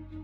The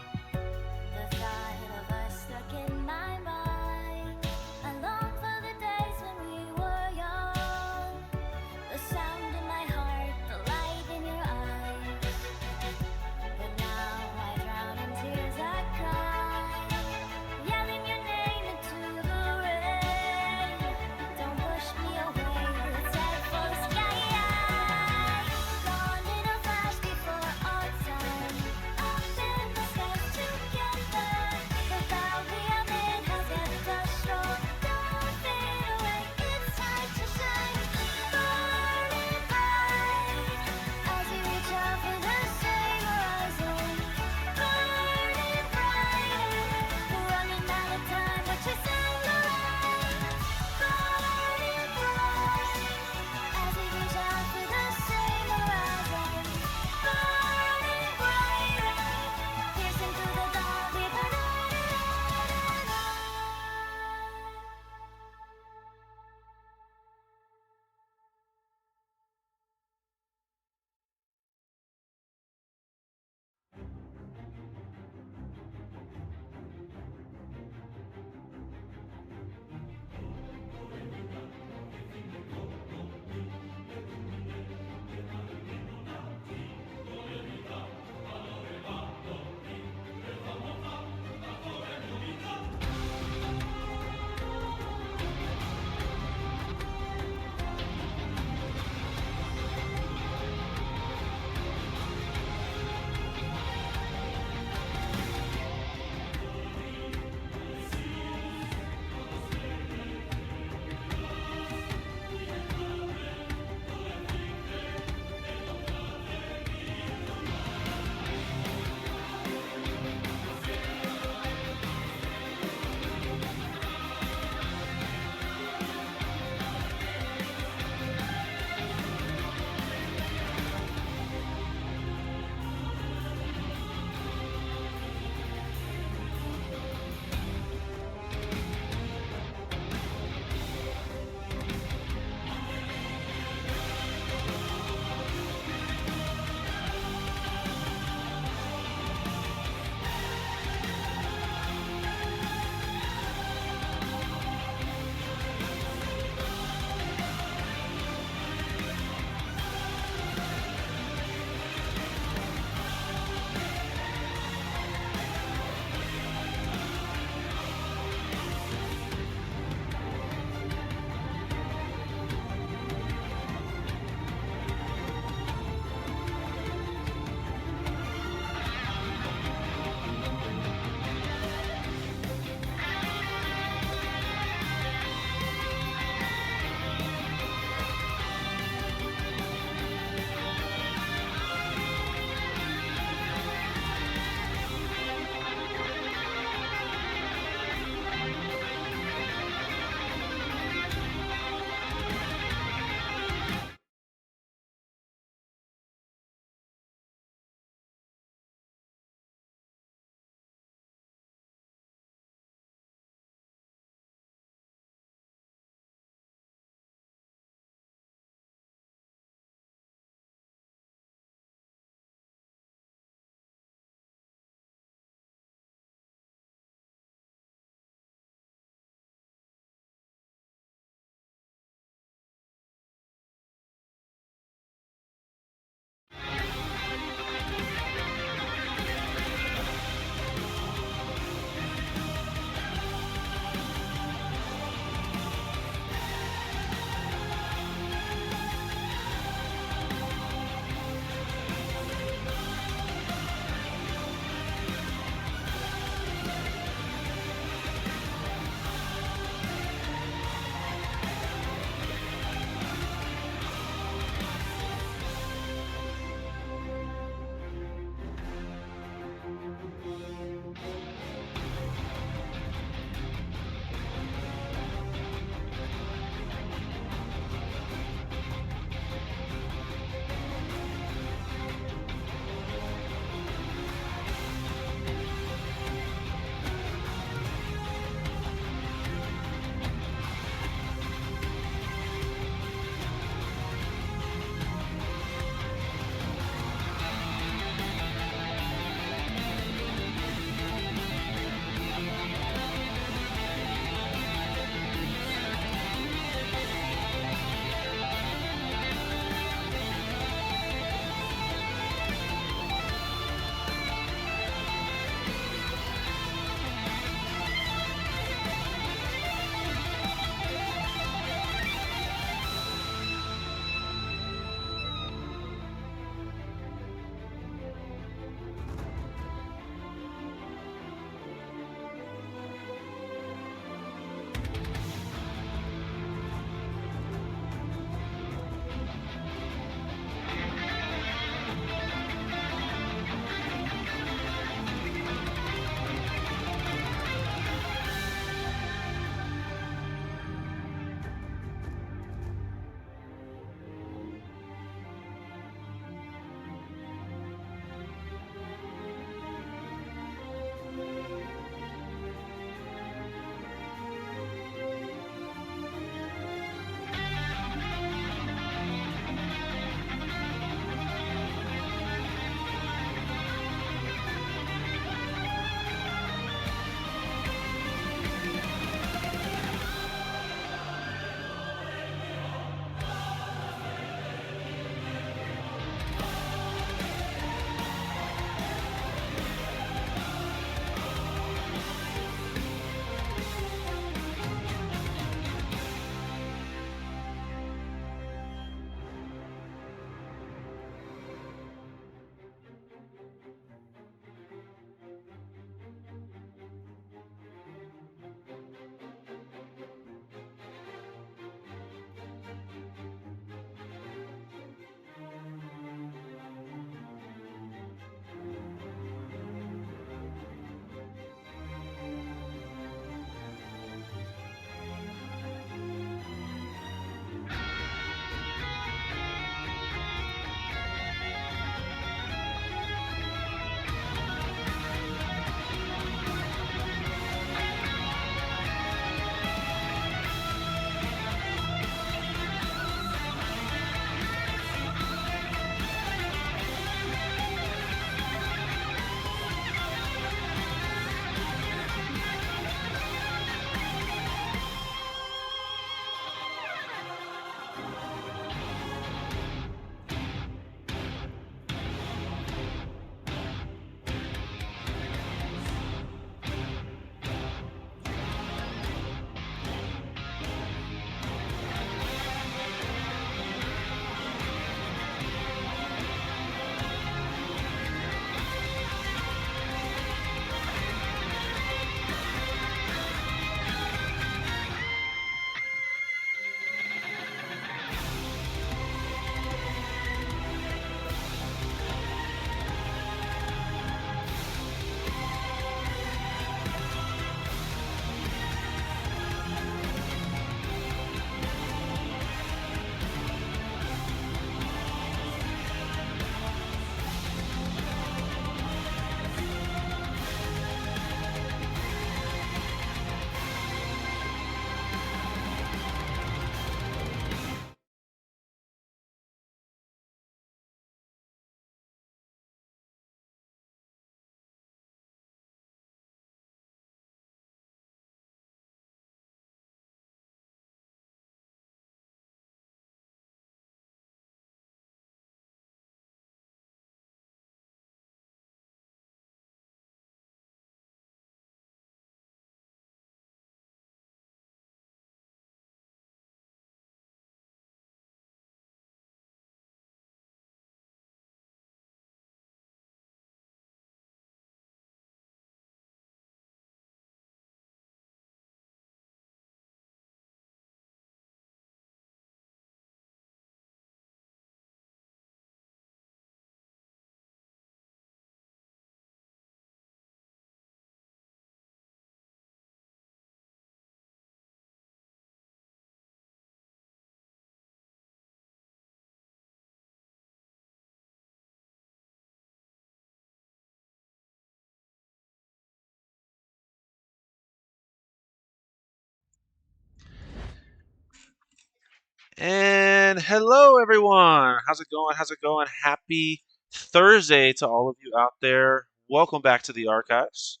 And hello, everyone. How's it going? How's it going? Happy Thursday to all of you out there. Welcome back to the archives.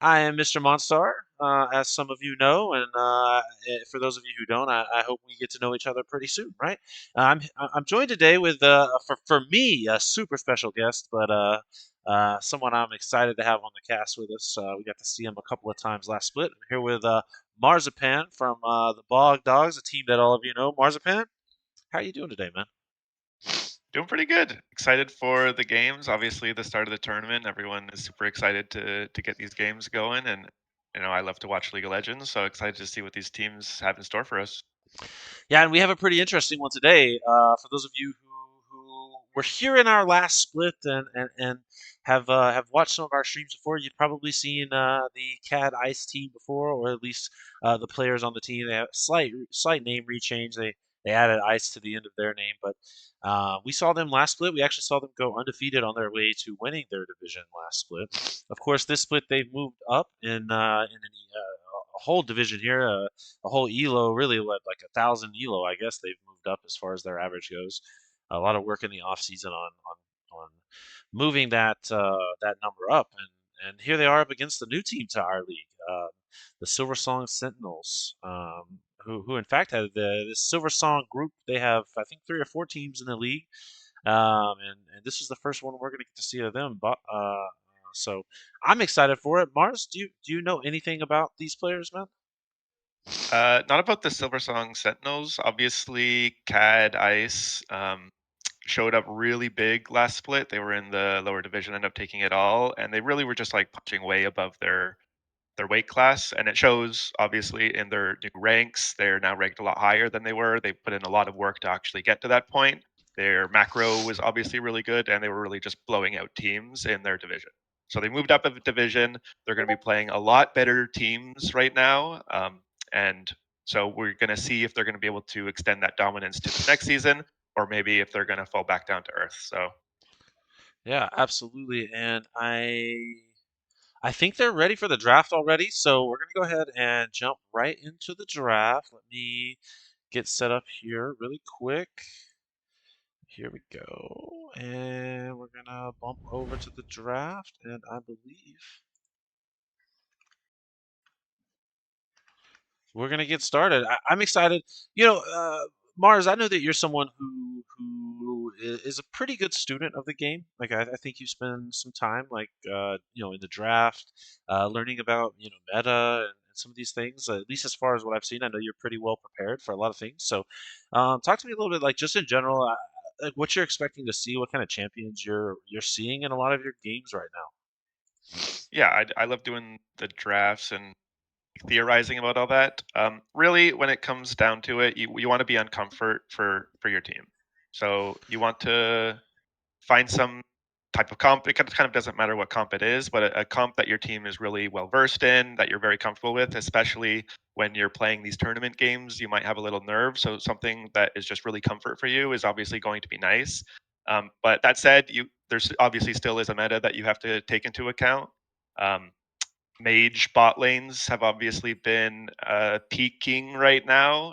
I am Mr. Monstar, as some of you know, and for those of you who don't, I hope we get to know each other pretty soon, right? I'm joined today with, for me, a super special guest, but someone I'm excited to have on the cast with us. We got to see him a couple of times last split. I'm here with Marzipan from the Bog Dogs, a team that all of you know. Marzipan, how are you doing today, man? Doing pretty good. Excited for the games. Obviously, the start of the tournament. Everyone is super excited to get these games going, and I love to watch League of Legends. So excited to see what these teams have in store for us. Yeah, and we have a pretty interesting one today. For those of you who were here in our last split and have watched some of our streams before, you've probably seen the CAD Ice team before, or at least the players on the team. They have slight name rechange. They added Ice to the end of their name, but we saw them last split. We actually saw them go undefeated on their way to winning their division last split. Of course, this split they've moved up in a whole division here. A whole elo, really what, like 1,000 elo, I guess they've moved up as far as their average goes. A lot of work in the off season on moving that number up, and here they are up against the new team to our league, the Silversong Sentinels, who in fact had this Silversong group. They have, I think, 3 or 4 teams in the league, and this is the first one we're going to get to see of them. But so I'm excited for it. Mars, do you know anything about these players, man? Not about the Silversong Sentinels. Obviously, CAD Ice showed up really big last split. They were in the lower division, ended up taking it all, and they really were just like punching way above their weight class, and it shows obviously in their new ranks. They're now ranked a lot higher than they were. They put in a lot of work to actually get to that point. Their macro was obviously really good, and they were really just blowing out teams in their division. So they moved up a division. They're going to be playing a lot better teams right now, and so we're going to see if they're going to be able to extend that dominance to this next season, or maybe if they're going to fall back down to earth. So Yeah, absolutely. And I think they're ready for the draft already, so we're gonna go ahead and jump right into the draft. Let me get set up here really quick. Here we go. And we're gonna bump over to the draft, and I believe we're gonna get started. I'm excited. Mars, I know that you're someone who is a pretty good student of the game. Like I think you spend some time, like in the draft, learning about meta and some of these things. At least as far as what I've seen, I know you're pretty well prepared for a lot of things. So, talk to me a little bit, like just in general, like what you're expecting to see, what kind of champions you're seeing in a lot of your games right now. yeah, I love doing the drafts and theorizing about all that. Really, when it comes down to it, you want to be on comfort for your team. So you want to find some type of comp. It kind of doesn't matter what comp it is, but a comp that your team is really well versed in, that you're very comfortable with, especially when you're playing these tournament games. You might have a little nerve, so something that is just really comfort for you is obviously going to be nice. But that said, there's obviously still is a meta that you have to take into account. Um, Mage bot lanes have obviously been peaking right now.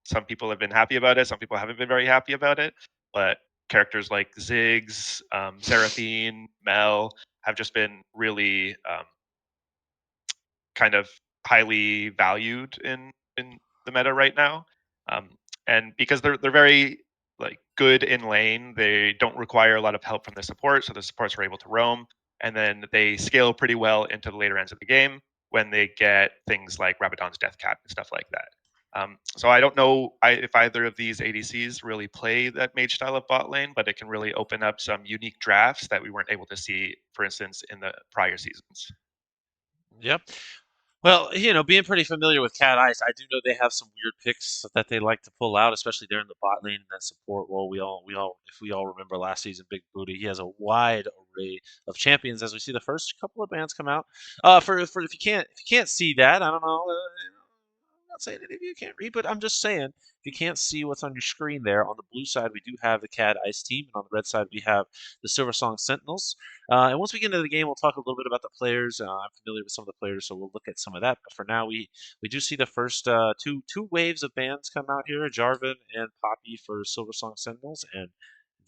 Some people have been happy about it. Some people haven't been very happy about it. But characters like Ziggs, Seraphine, Mel have just been really kind of highly valued in the meta right now. Um, and because they're very like good in lane, they don't require a lot of help from the support, so the supports are able to roam, and then they scale pretty well into the later ends of the game when they get things like Rabadon's Death Cap and stuff like that. So I don't know if either of these ADCs really play that mage style of bot lane, but it can really open up some unique drafts that we weren't able to see, for instance, in the prior seasons. Yep. Well, being pretty familiar with Cat Ice, I do know they have some weird picks that they like to pull out, especially during the bot lane and that support role. If we all remember last season, Big Booty, he has a wide array of champions. As we see the first couple of bands come out, for if you can't see that, I don't know. not saying any of you can't read, but I'm just saying if you can't see what's on your screen there, on the blue side we do have the CAD Ice team, and on the red side we have the Silversong Sentinels. And once we get into the game, we'll talk a little bit about the players. I'm familiar with some of the players, so we'll look at some of that. But for now, we do see the first two waves of bans come out here: Jarvan and Poppy for Silversong Sentinels, and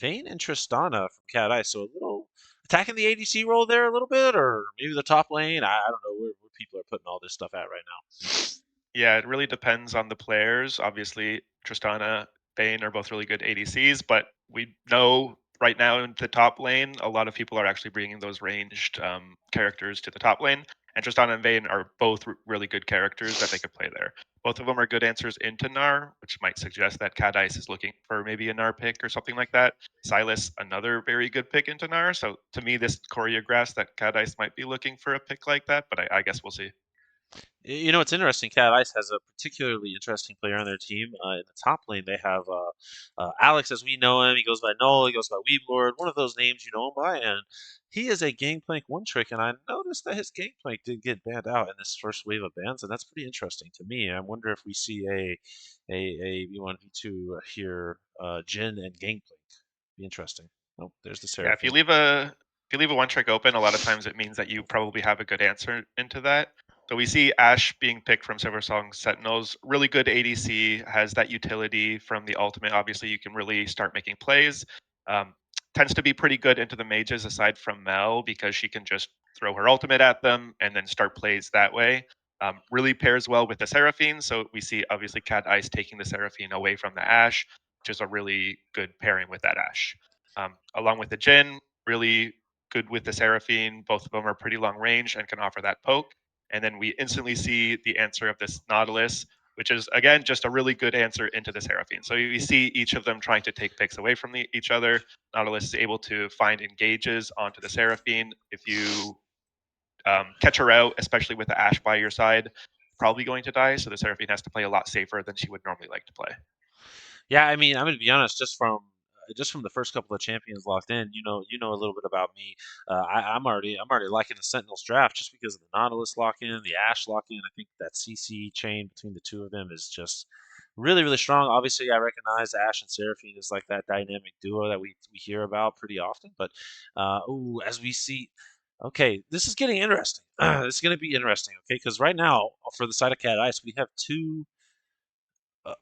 Vayne and Tristana from CAD Ice. So a little attacking the ADC role there a little bit, or maybe the top lane. I don't know where people are putting all this stuff at right now. Yeah, it really depends on the players. Obviously, Tristana, Bane are both really good ADCs, but we know right now in the top lane, a lot of people are actually bringing those ranged characters to the top lane. And Tristana and Vayne are both really good characters that they could play there. Both of them are good answers into Gnar, which might suggest that Cat Ice is looking for maybe a Gnar pick or something like that. Silas, another very good pick into Gnar. So to me, this choreographs that Cat Ice might be looking for a pick like that, but I guess we'll see. You know, it's interesting. Cat Ice has a particularly interesting player on their team. In the top lane, they have Alex, as we know him. He goes by Null. He goes by Weeblord. One of those names you know him by, and he is a Gangplank one trick. And I noticed that his Gangplank did get banned out in this first wave of bans, and that's pretty interesting to me. I wonder if we see a V1 V2 here, Jin and Gangplank. Be interesting. Oh, there's the Yeah, Seraphine. if you leave a one trick open, a lot of times it means that you probably have a good answer into that. So we see Ash being picked from Silversong Sentinels, really good ADC, has that utility from the ultimate. Obviously, you can really start making plays. Um, Tends to be pretty good into the mages aside from Mel because she can just throw her ultimate at them and then start plays that way. Really pairs well with the Seraphine. So we see obviously Cat Ice taking the Seraphine away from the Ash, which is a really good pairing with that Ash. Along with the Jin, really good with the Seraphine. Both of them are pretty long range and can offer that poke. And then we instantly see the answer of this Nautilus, which is again just a really good answer into the Seraphine. So you see each of them trying to take picks away from each other. Nautilus is able to find engages onto the Seraphine. If you catch her out, especially with the Ash by your side, probably going to die. So the Seraphine has to play a lot safer than she would normally like to play. Yeah, I mean, I'm gonna be honest. Just from the first couple of champions locked in, you know a little bit about me. I'm already liking the Sentinels draft just because of the Nautilus lock in, the Ash lock in. I think that CC chain between the two of them is just really really strong. Obviously, I recognize Ash and Seraphine is like that dynamic duo that we hear about pretty often. But ooh, as we see. Okay, this is getting interesting. This is going to be interesting, okay? Because right now, for the side of Cat Ice, we have uh,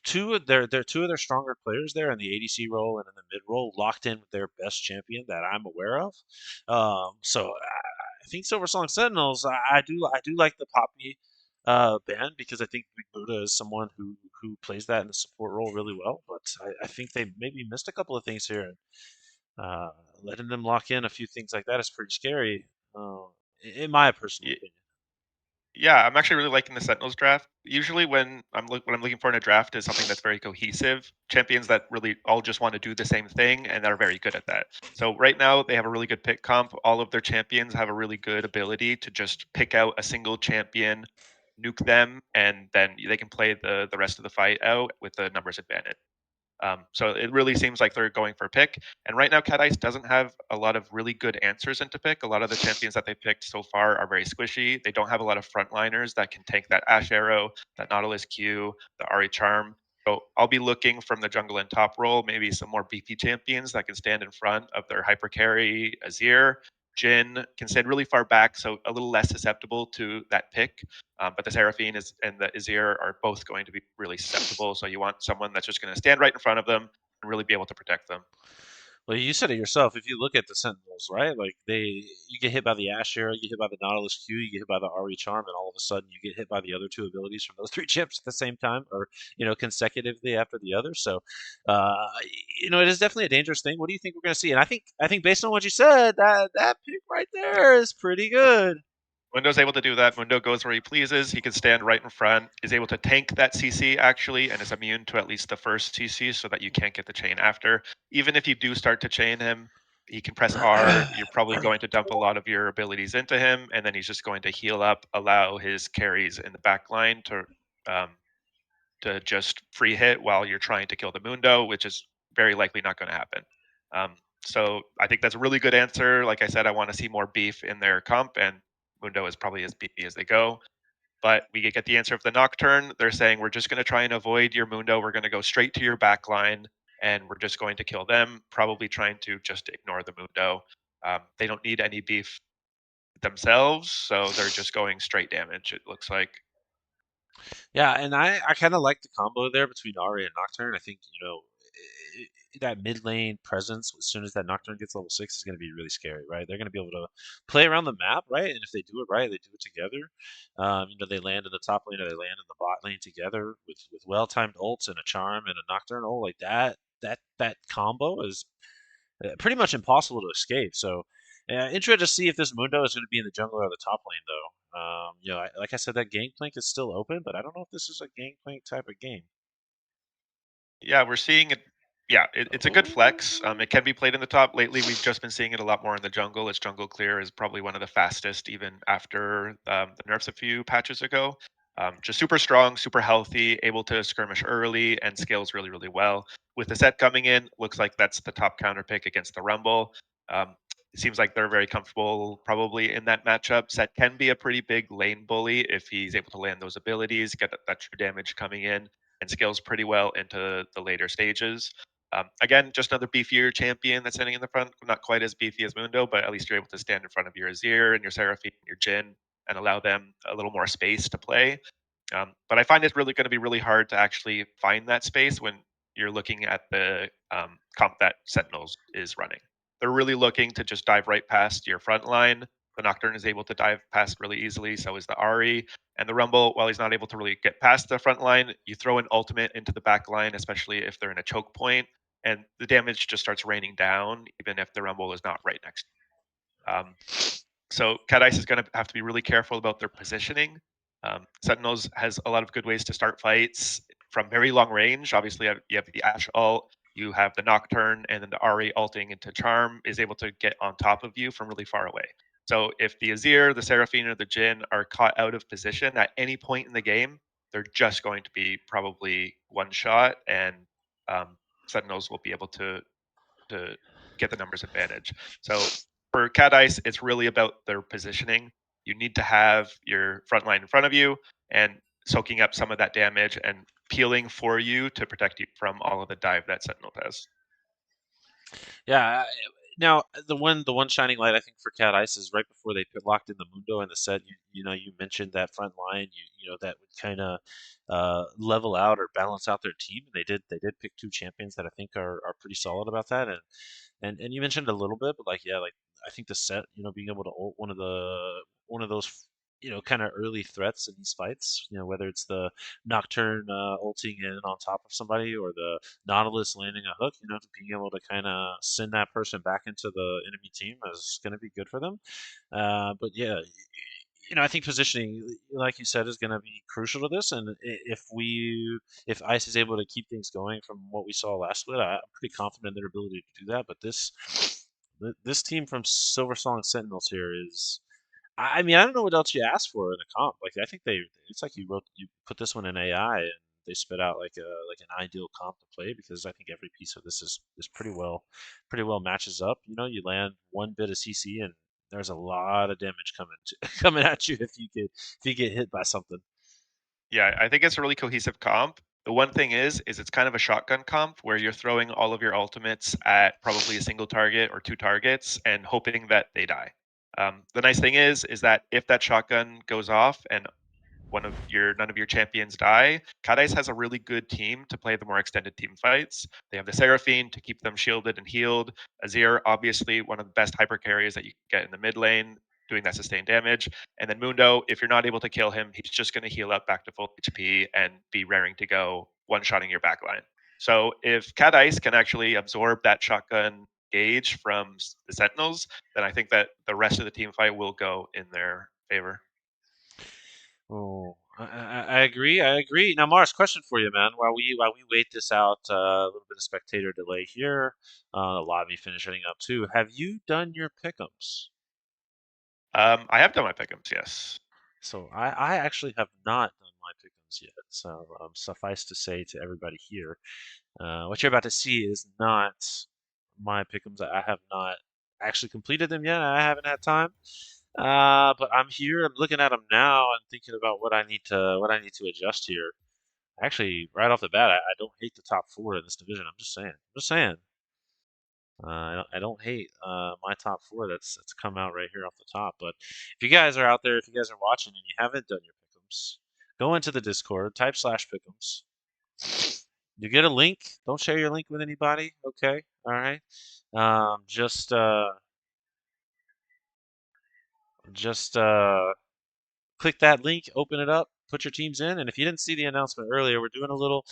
two of their stronger players there in the ADC role and in the mid role locked in with their best champion that I'm aware of. So I think Silversong Sentinels. I do like the Poppy band because I think Big Buddha is someone who plays that in the support role really well. But I think they maybe missed a couple of things here, and uh, letting them lock in a few things like that is pretty scary, in my personal opinion. Yeah, I'm actually really liking the Sentinels draft. Usually, when I'm looking for in a draft is something that's very cohesive, champions that really all just want to do the same thing and are very good at that. So right now they have a really good pick comp. All of their champions have a really good ability to just pick out a single champion, nuke them, and then they can play the rest of the fight out with the numbers advantage. So it really seems like they're going for a pick. And right now, Cat Ice doesn't have a lot of really good answers into pick. A lot of the champions that they picked so far are very squishy. They don't have a lot of frontliners that can tank that Ash Arrow, that Nautilus Q, the Ari Charm. So I'll be looking from the jungle and top role, maybe some more beefy champions that can stand in front of their hyper carry, Azir. Jin can stand really far back, so a little less susceptible to that pick. But the Seraphine and the Azir are both going to be really susceptible. So you want someone that's just going to stand right in front of them and really be able to protect them. Well, you said it yourself. If you look at the Sentinels, right? Like you get hit by the Ash Arrow, you get hit by the Nautilus Q, you get hit by the Ari Charm, and all of a sudden you get hit by the other two abilities from those three chips at the same time, or consecutively after the other. So, uh, it is definitely a dangerous thing. What do you think we're going to see? And I think based on what you said, that pick right there is pretty good. Mundo's able to do that. Mundo goes where he pleases. He can stand right in front, is able to tank that CC actually, and is immune to at least the first CC so that you can't get the chain after. Even if you do start to chain him, he can press R. You're probably going to dump a lot of your abilities into him, and then he's just going to heal up, allow his carries in the back line um, to just free hit while you're trying to kill the Mundo, which is very likely not going to happen. Um, so I think that's a really good answer. Like I said, I want to see more beef in their comp, and Mundo is probably as beefy as they go. But we get the answer of the Nocturne. They're saying we're just going to try and avoid your Mundo. We're going to go straight to your back line, and we're just going to kill them, probably trying to just ignore the Mundo. They don't need any beef themselves, so they're just going straight damage, it looks like. Yeah, and I kind of like the combo there between Ari and Nocturne. I think, that mid lane presence, as soon as that Nocturne gets level 6, is going to be really scary, right? They're going to be able to play around the map, right? And if they do it right, they do it together. They land in the top lane or they land in the bot lane together with well-timed ults and a charm and a Nocturne ult like that. That combo is pretty much impossible to escape. So, interested to see if this Mundo is going to be in the jungle or the top lane, though. Like I said, that Gangplank is still open, but I don't know if this is a Gangplank type of game. Yeah, we're seeing it. Yeah, it's a good flex. It can be played in the top. Lately, we've just been seeing it a lot more in the jungle. Its jungle clear is probably one of the fastest, even after the nerfs a few patches ago. Just super strong, super healthy, able to skirmish early, and scales really, really well. With the set coming in, looks like that's the top counter pick against the Rumble. It seems like they're very comfortable probably in that matchup. Set can be a pretty big lane bully if he's able to land those abilities, get that true damage coming in, and scales pretty well into the later stages. Again, just another beefier champion that's sitting in the front. Not quite as beefy as Mundo, but at least you're able to stand in front of your Azir and your Seraphine and your Jhin and allow them a little more space to play. But I find it's really going to be really hard to actually find that space when you're looking at the comp that Sentinels is running. They're really looking to just dive right past your front line. The Nocturne is able to dive past really easily, so is the Ari. And the Rumble, while he's not able to really get past the front line, you throw an ultimate into the back line, especially if they're in a choke point, and the damage just starts raining down, even if the Rumble is not right next. Um, so Cat Ice is going to have to be really careful about their positioning. Sentinels has a lot of good ways to start fights from very long range. Obviously, you have the Ashe ult, you have the Nocturne, and then the Ari ulting into Charm is able to get on top of you from really far away. So if the Azir, the Seraphine, or the Jhin are caught out of position at any point in the game, they're just going to be probably one shot, and um, Sentinels will be able to get the numbers advantage. So for Cat Ice, it's really about their positioning. You need to have your front line in front of you and soaking up some of that damage and peeling for you to protect you from all of the dive that Sentinel does. Yeah. Now the one shining light I think for Cat Ice is right before they put locked in the Mundo and the set. You mentioned that front line. That would kind of level out or balance out their team. And they did pick two champions that I think are pretty solid about that. And you mentioned a little bit, but like, yeah, like I think the set, being able to ult one of those, kind of early threats in these fights, whether it's the Nocturne ulting in on top of somebody or the Nautilus landing a hook, being able to kind of send that person back into the enemy team is going to be good for them. But yeah, I think positioning, like you said, is going to be crucial to this. And if Ice is able to keep things going from what we saw last split, I'm pretty confident in their ability to do that. But this team from Silversong Sentinels here is, I mean, I don't know what else you ask for in a comp. Like I think it's like you put this one in AI and they spit out like an ideal comp to play because I think every piece of this is pretty well matches up. You land one bit of CC and there's a lot of damage coming at you if you get hit by something. Yeah, I think it's a really cohesive comp. The one thing is it's kind of a shotgun comp where you're throwing all of your ultimates at probably a single target or two targets and hoping that they die. The nice thing is that if that shotgun goes off and none of your champions die. Cadiz has a really good team to play the more extended team fights. They have the Seraphine to keep them shielded and healed. Azir, obviously one of the best hyper carries that you can get in the mid lane, doing that sustained damage. And then Mundo, if you're not able to kill him, he's just going to heal up back to full HP and be raring to go, one-shotting your backline. So if Cat Ice can actually absorb that shotgun gauge from the Sentinels, then I think that the rest of the team fight will go in their favor. Oh, I agree. I agree. Now, Mars, question for you, man. While we wait this out, a little bit of spectator delay here. The lobby finishing up too. Have you done your pick'ems? I have done my pick'ems, yes. So I actually have not done my pick'ems yet. So suffice to say to everybody here, what you're about to see is not my pick'ems. I have not actually completed them yet. I haven't had time. But I'm here. I'm looking at them now and thinking about what I need to adjust here. Actually, right off the bat, I don't hate the top four in this division. I'm just saying. I'm just saying. I don't hate my top four that's come out right here off the top. But if you guys are out there, if you guys are watching and you haven't done your pick'ems, go into the Discord, type /pick'ems. You get a link. Don't share your link with anybody. Okay, all right. Just click that link, open it up, put your teams in, and if you didn't see the announcement earlier, we're doing a little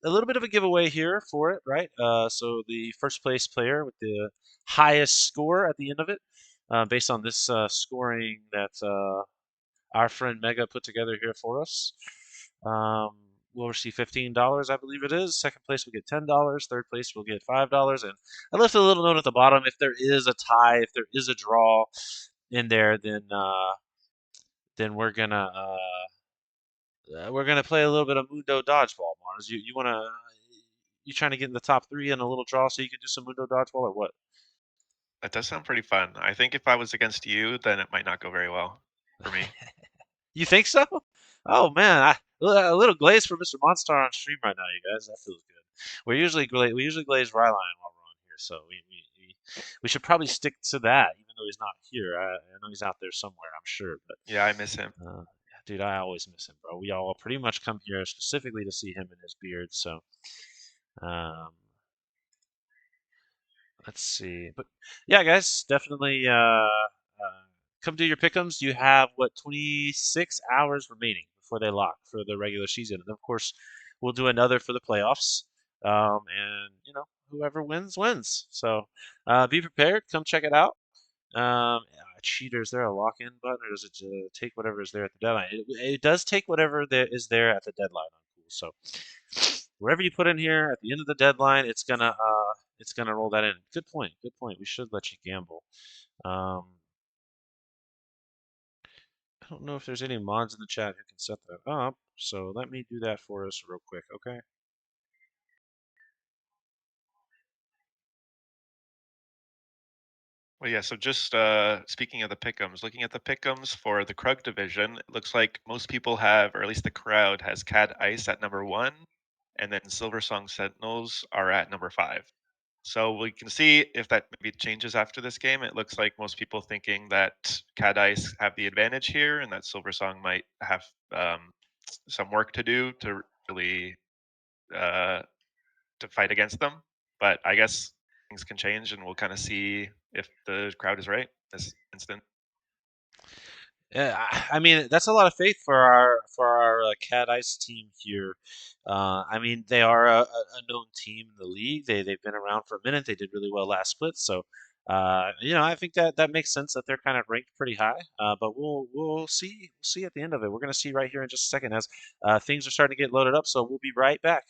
bit of a giveaway here for it, right? So the first place player with the highest score at the end of it, based on this scoring that our friend Mega put together here for us, um, will receive $15, I believe it is. Second place will get $10. Third place will get $5. And I left a little note at the bottom. If there is a tie, if there is a draw in there, then we're gonna play a little bit of Mundo Dodgeball, Mars. You trying to get in the top three in a little draw so you can do some Mundo Dodgeball or what? That does sound pretty fun. I think if I was against you, then it might not go very well for me. You think so? Oh man, a little glaze for Mr. Monstar on stream right now, you guys. That feels good. We usually glaze Ryline while we're on here, so we should probably stick to that, even though he's not here. I know he's out there somewhere, I'm sure, but Yeah, I miss him. dude, I always miss him, bro. We all pretty much come here specifically to see him and his beard, so um, let's see. But yeah, guys, definitely come do your pick'ems. You have what 26 hours remaining before they lock for the regular season, and of course, we'll do another for the playoffs. And whoever wins wins. So be prepared. Come check it out. Cheater, is there a lock-in button, or does it take whatever is there at the deadline? It does take whatever there is there at the deadline on Cool. So wherever you put in here at the end of the deadline, it's gonna roll that in. Good point. Good point. We should let you gamble. Um, I don't know if there's any mods in the chat who can set that up, so let me do that for us real quick, okay? Well, yeah, so just speaking of the pick'ems, looking at the pick'ems for the Krug division, it looks like most people have, or at least the crowd has CAD Ice at number 1, and then Silversong Sentinels are at number 5. So we can see if that maybe changes after this game. It looks like most people thinking that CAD Ice have the advantage here, and that Silversong might have some work to do to really uh, to fight against them. But I guess things can change, and we'll kind of see if the crowd is right this instant. Yeah, I mean that's a lot of faith for our Cat Ice team here. I mean they are a known team in the league. They've been around for a minute. They did really well last split, so I think that makes sense that they're kind of ranked pretty high. But we'll see at the end of it. We're gonna see right here in just a second as things are starting to get loaded up. So we'll be right back.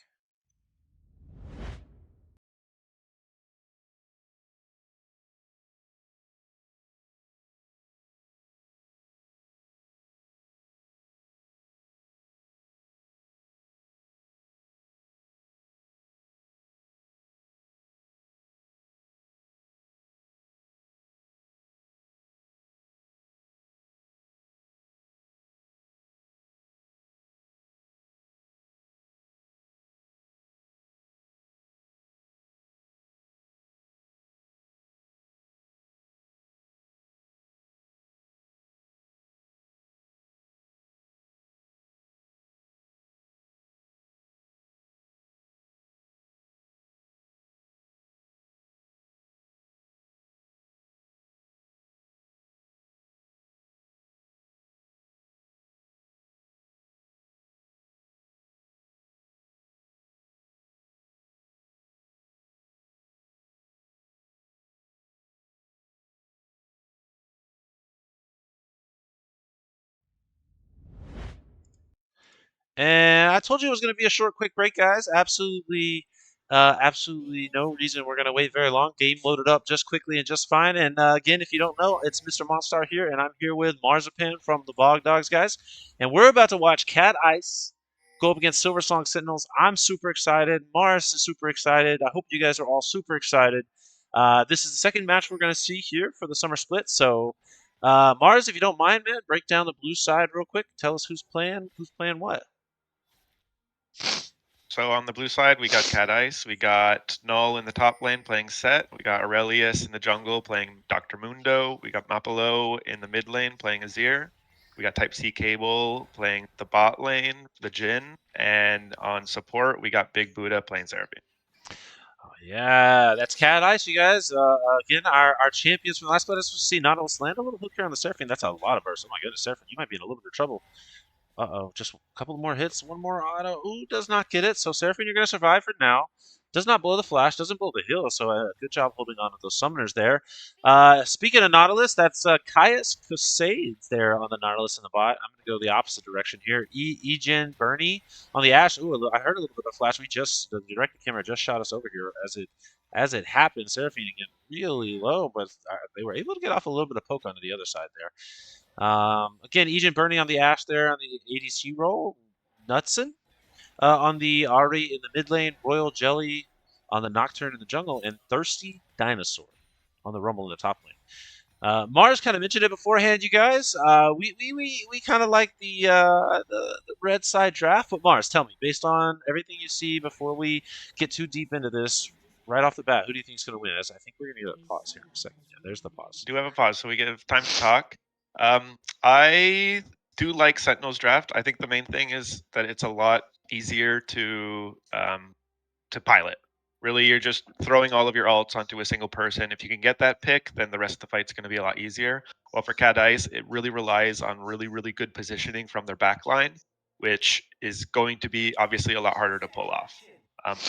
And I told you it was going to be a short, quick break, guys. Absolutely no reason we're going to wait very long. Game loaded up just quickly and just fine. And again, if you don't know, it's Mr. Monstar here, and I'm here with Marzipan from the Bog Dogs, guys. And we're about to watch Cat Ice go up against Silversong Sentinels. I'm super excited. Mars is super excited. I hope you guys are all super excited. This is the second match we're going to see here for the summer split. So Mars, if you don't mind, man, break down the blue side real quick. Tell us who's playing what. So on the blue side, we got Cat Ice. We got Null in the top lane playing Set. We got Aurelius in the jungle playing Dr. Mundo. We got Mapalo in the mid lane playing Azir. We got Type C Cable playing the bot lane, the Jin. And on support, we got Big Buddha playing Seraphine. Oh, yeah, that's Cat Ice, you guys. Again, our champions from the last split. Let's see Nautilus land a little hook here on the Seraphine. That's a lot of burst. Oh my goodness, Seraphine, you might be in a little bit of trouble. Uh-oh, just a couple more hits, one more auto. Ooh, does not get it. So Seraphine, you're going to survive for now. Does not blow the flash, doesn't blow the heal, so good job holding on to those summoners there. Speaking of Nautilus, that's Caius Casades there on the Nautilus in the bot. I'm going to go the opposite direction here. Egen Bernie on the Ash. Ooh, I heard a little bit of flash. The directed camera just shot us over here as it happened. Seraphine again really low, but they were able to get off a little bit of poke onto the other side there. Again, Agent Bernie on the Ash there on the ADC roll. Nutson on the Ari in the mid lane. Royal Jelly on the Nocturne in the jungle. And Thirsty Dinosaur on the Rumble in the top lane. Mars kind of mentioned it beforehand, you guys. We kind of like the red side draft. But Mars, tell me, based on everything you see before we get too deep into this, right off the bat, who do you think is going to win? As I think we're going to get a pause here in a second. Yeah, there's the pause. Do have a pause so we get time to talk. I do like Sentinels draft. I think the main thing is that it's a lot easier to pilot. Really, you're just throwing all of your alts onto a single person. If you can get that pick, then the rest of the fight's going to be a lot easier. Well, for Cat Ice, it really relies on really, really good positioning from their backline, which is going to be obviously a lot harder to pull off.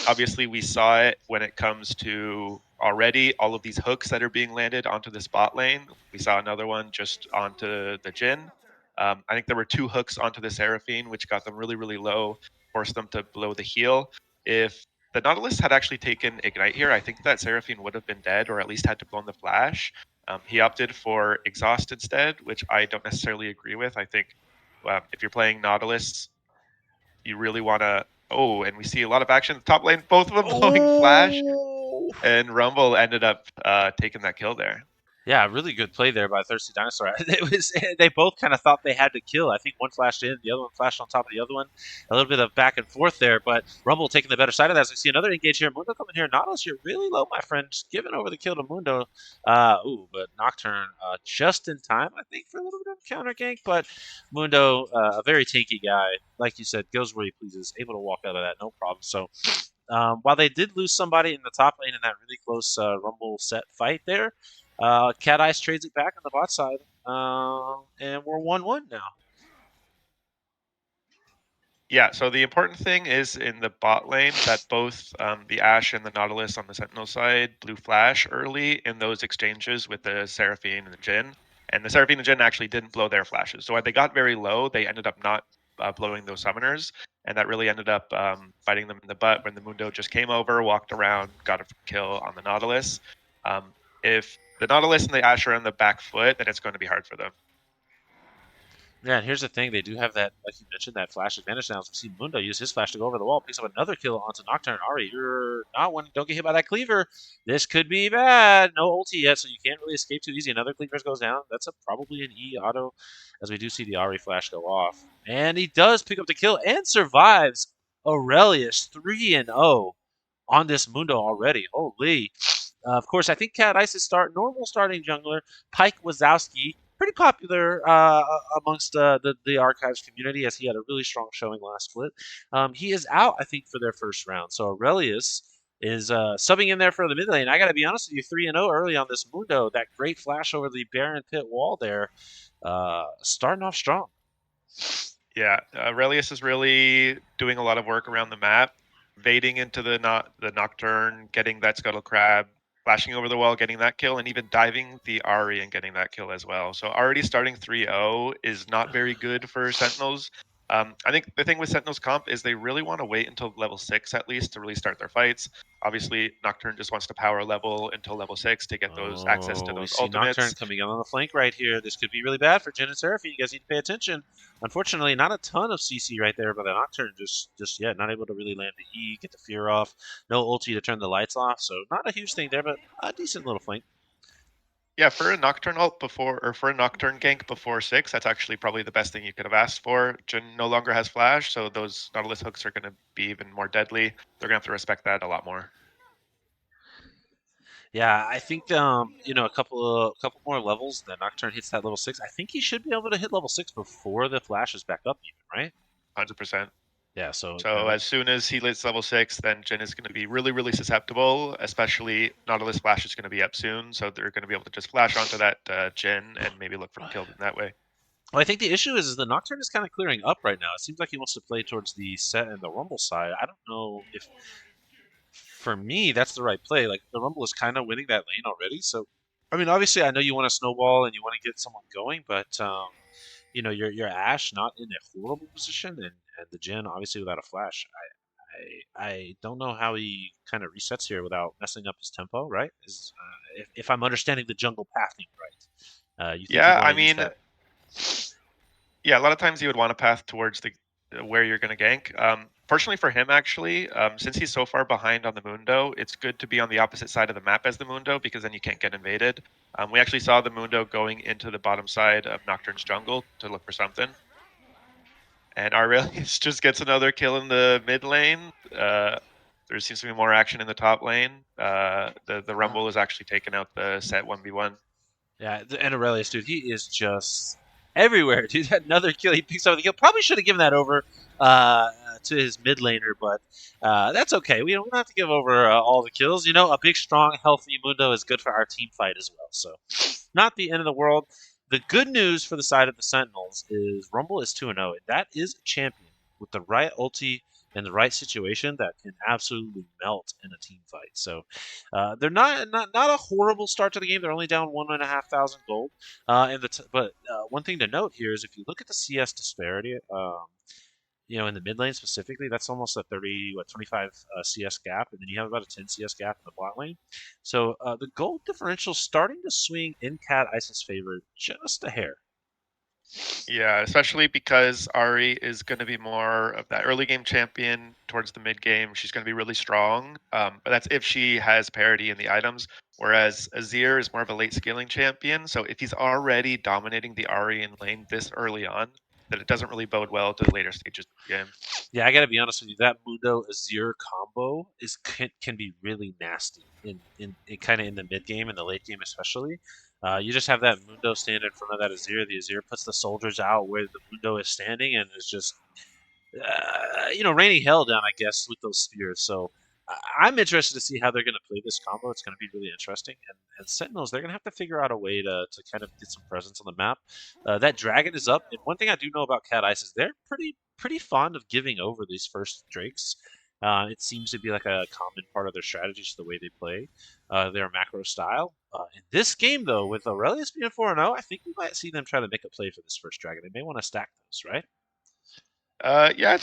Obviously, we saw it when it comes to already all of these hooks that are being landed onto the spot lane. We saw another one just onto the Jin. I think there were 2 hooks onto the Seraphine, which got them really, really low, forced them to blow the heal. If the Nautilus had actually taken Ignite here, I think that Seraphine would have been dead or at least had to blow the flash. He opted for Exhaust instead, which I don't necessarily agree with. I think if you're playing Nautilus, you really want to. Oh, and we see a lot of action. Top lane, both of them blowing flash, Oh! and Rumble ended up taking that kill there. Yeah, really good play there by Thirsty Dinosaur. It was they both kind of thought they had to kill. I think one flashed in, the other one flashed on top of the other one. A little bit of back and forth there, but Rumble taking the better side of that. As we see another engage here, Mundo coming here. Nautilus, you're really low, my friend. Just giving over the kill to Mundo. But Nocturne just in time, I think, for a little bit of counter gank. But Mundo, a very tanky guy, like you said, goes where he pleases, able to walk out of that no problem. So while they did lose somebody in the top lane in that really close Rumble set fight there, Cat Ice trades it back on the bot side, and we're 1-1 now. Yeah, so the important thing is in the bot lane that both the Ashe and the Nautilus on the Sentinel side blew flash early in those exchanges with the Seraphine and the Jin. And the Seraphine and Jin actually didn't blow their flashes. So when they got very low, they ended up not blowing those summoners. And that really ended up biting them in the butt when the Mundo just came over, walked around, got a kill on the Nautilus. If the Nautilus and the Ashe are on the back foot, then it's going to be hard for them. Yeah, and here's the thing: they do have that, like you mentioned, that flash advantage now. As we see Mundo use his flash to go over the wall, picks up another kill onto Nocturne. Ari, you're not one. Don't get hit by that cleaver. This could be bad. No ulti yet, so you can't really escape too easy. Another cleaver goes down. That's probably an E auto, as we do see the Ari flash go off, and he does pick up the kill and survives. Aurelius 3-0 on this Mundo already. Holy. Of course, I think Cat Ice's normal starting jungler, Pike Wazowski, pretty popular amongst the Archives community as he had a really strong showing last split. He is out, I think, for their first round. So Aurelius is subbing in there for the mid lane. I got to be honest with you, 3-0 early on this Mundo. That great flash over the Baron Pit wall there, starting off strong. Yeah, Aurelius is really doing a lot of work around the map, vading into the Nocturne, getting that Scuttle Crab, flashing over the wall, getting that kill, and even diving the Ari and getting that kill as well. So already starting 3-0 is not very good for Sentinels. I think the thing with Sentinels comp is they really want to wait until level 6 at least to really start their fights. Obviously, Nocturne just wants to power level until level 6 to get those access to Oh, we those see Nocturne ultimates. coming in on the flank right here. This could be really bad for Jin and Seraphine. You guys need to pay attention. Unfortunately, not a ton of CC right there, but the Nocturne just yet not able to really land the E, get the fear off. No ulti to turn the lights off, so not a huge thing there, but a decent little flank. Yeah, for a Nocturne ult before, or for a Nocturne gank before 6, that's actually probably the best thing you could have asked for. Jhin no longer has flash, so those Nautilus hooks are going to be even more deadly. They're going to have to respect that a lot more. Yeah, I think a couple more levels. The Nocturne hits that level 6. I think he should be able to hit level 6 before the flash is back up, even right? 100%. Yeah. So So as soon as he hits level 6, then Jhin is going to be really, really susceptible, especially Nautilus flash is going to be up soon, so they're going to be able to just flash onto that Jhin and maybe look for kills in that way. well, I think the issue is the Nocturne is kind of clearing up right now. It seems like he wants to play towards the set and the Rumble side. I don't know if, for me, that's the right play. Like the Rumble is kind of winning that lane already. So, I mean, obviously, I know you want to snowball and you want to get someone going, but your Ash not in a horrible position, and the Jin obviously without a flash. I don't know how he kind of resets here without messing up his tempo. Right? If I'm understanding the jungle pathing right, you think he'd Yeah, want I to use mean, that? yeah, a lot of times you would want to path towards the where you're going to gank. Personally, for him, actually, since he's so far behind on the Mundo, it's good to be on the opposite side of the map as the Mundo because then you can't get invaded. We actually saw the Mundo going into the bottom side of Nocturne's jungle to look for something, and Aurelius just gets another kill in the mid lane. There seems to be more action in the top lane. The Rumble is actually taking out the set 1v1. Yeah, and Aurelius, dude, he is just everywhere, dude. Another kill, he picks up the kill. Probably should have given that over to his mid laner, but that's okay. We don't have to give over all the kills. A big, strong, healthy Mundo is good for our team fight as well. So, not the end of the world. The good news for the side of the Sentinels is Rumble is 2-0, and that is a champion with the right ulti and the right situation that can absolutely melt in a team fight. So, they're not a horrible start to the game. They're only down 1,500 gold. But one thing to note here is if you look at the CS disparity, in the mid lane specifically, that's almost a 25 CS gap, and then you have about a 10 CS gap in the bot lane. So the gold differential starting to swing in CAD Ice's favor just a hair. Yeah, especially because Ari is going to be more of that early game champion towards the mid game. She's going to be really strong, but that's if she has parity in the items. Whereas Azir is more of a late scaling champion. So if he's already dominating the Ari in lane this early on, then it doesn't really bode well to the later stages of the game. Yeah, I got to be honest with you. That Mundo Azir combo can be really nasty in kind of in the mid game and the late game especially. You just have that Mundo stand in front of that Azir. The Azir puts the soldiers out where the Mundo is standing, and is just raining hell down, I guess, with those spears. So I'm interested to see how they're going to play this combo. It's going to be really interesting. And Sentinels, they're going to have to figure out a way to kind of get some presence on the map. That dragon is up, and one thing I do know about Cat Ice is they're pretty fond of giving over these first drakes. It seems to be like a common part of their strategy, just the way they play their macro style. In this game, though, with Aurelius being 4-0, I think we might see them try to make a play for this first dragon. They may want to stack those, right? Yeah,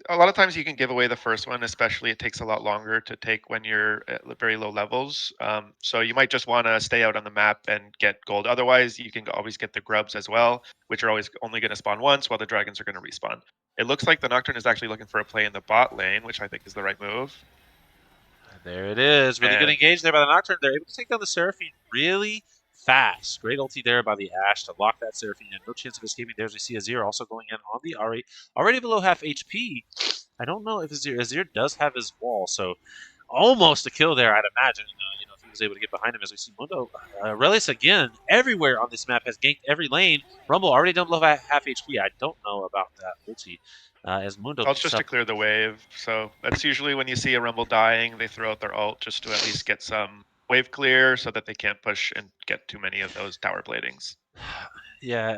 a lot of times you can give away the first one, especially it takes a lot longer to take when you're at very low levels. So you might just want to stay out on the map and get gold. Otherwise, you can always get the grubs as well, which are always only going to spawn once, while the dragons are going to respawn. It looks like the Nocturne is actually looking for a play in the bot lane, which I think is the right move. There it is. Really good And engage there by the Nocturne. They're able to take down the Seraphine really fast. Great ulti there by the Ashe to lock that Seraphine in. No chance of escaping there as we see Azir also going in on the Ari. Already below half HP. I don't know if Azir does have his wall, so almost a kill there, I'd imagine. If he was able to get behind him as we see Mundo. Relius again, everywhere on this map, has ganked every lane. Rumble already down below half HP. I don't know about that ulti. As Mundo well, it's picks just to up. clear the wave. So that's usually when you see a Rumble dying, they throw out their ult just to at least get some wave clear so that they can't push and get too many of those tower bladings. Yeah,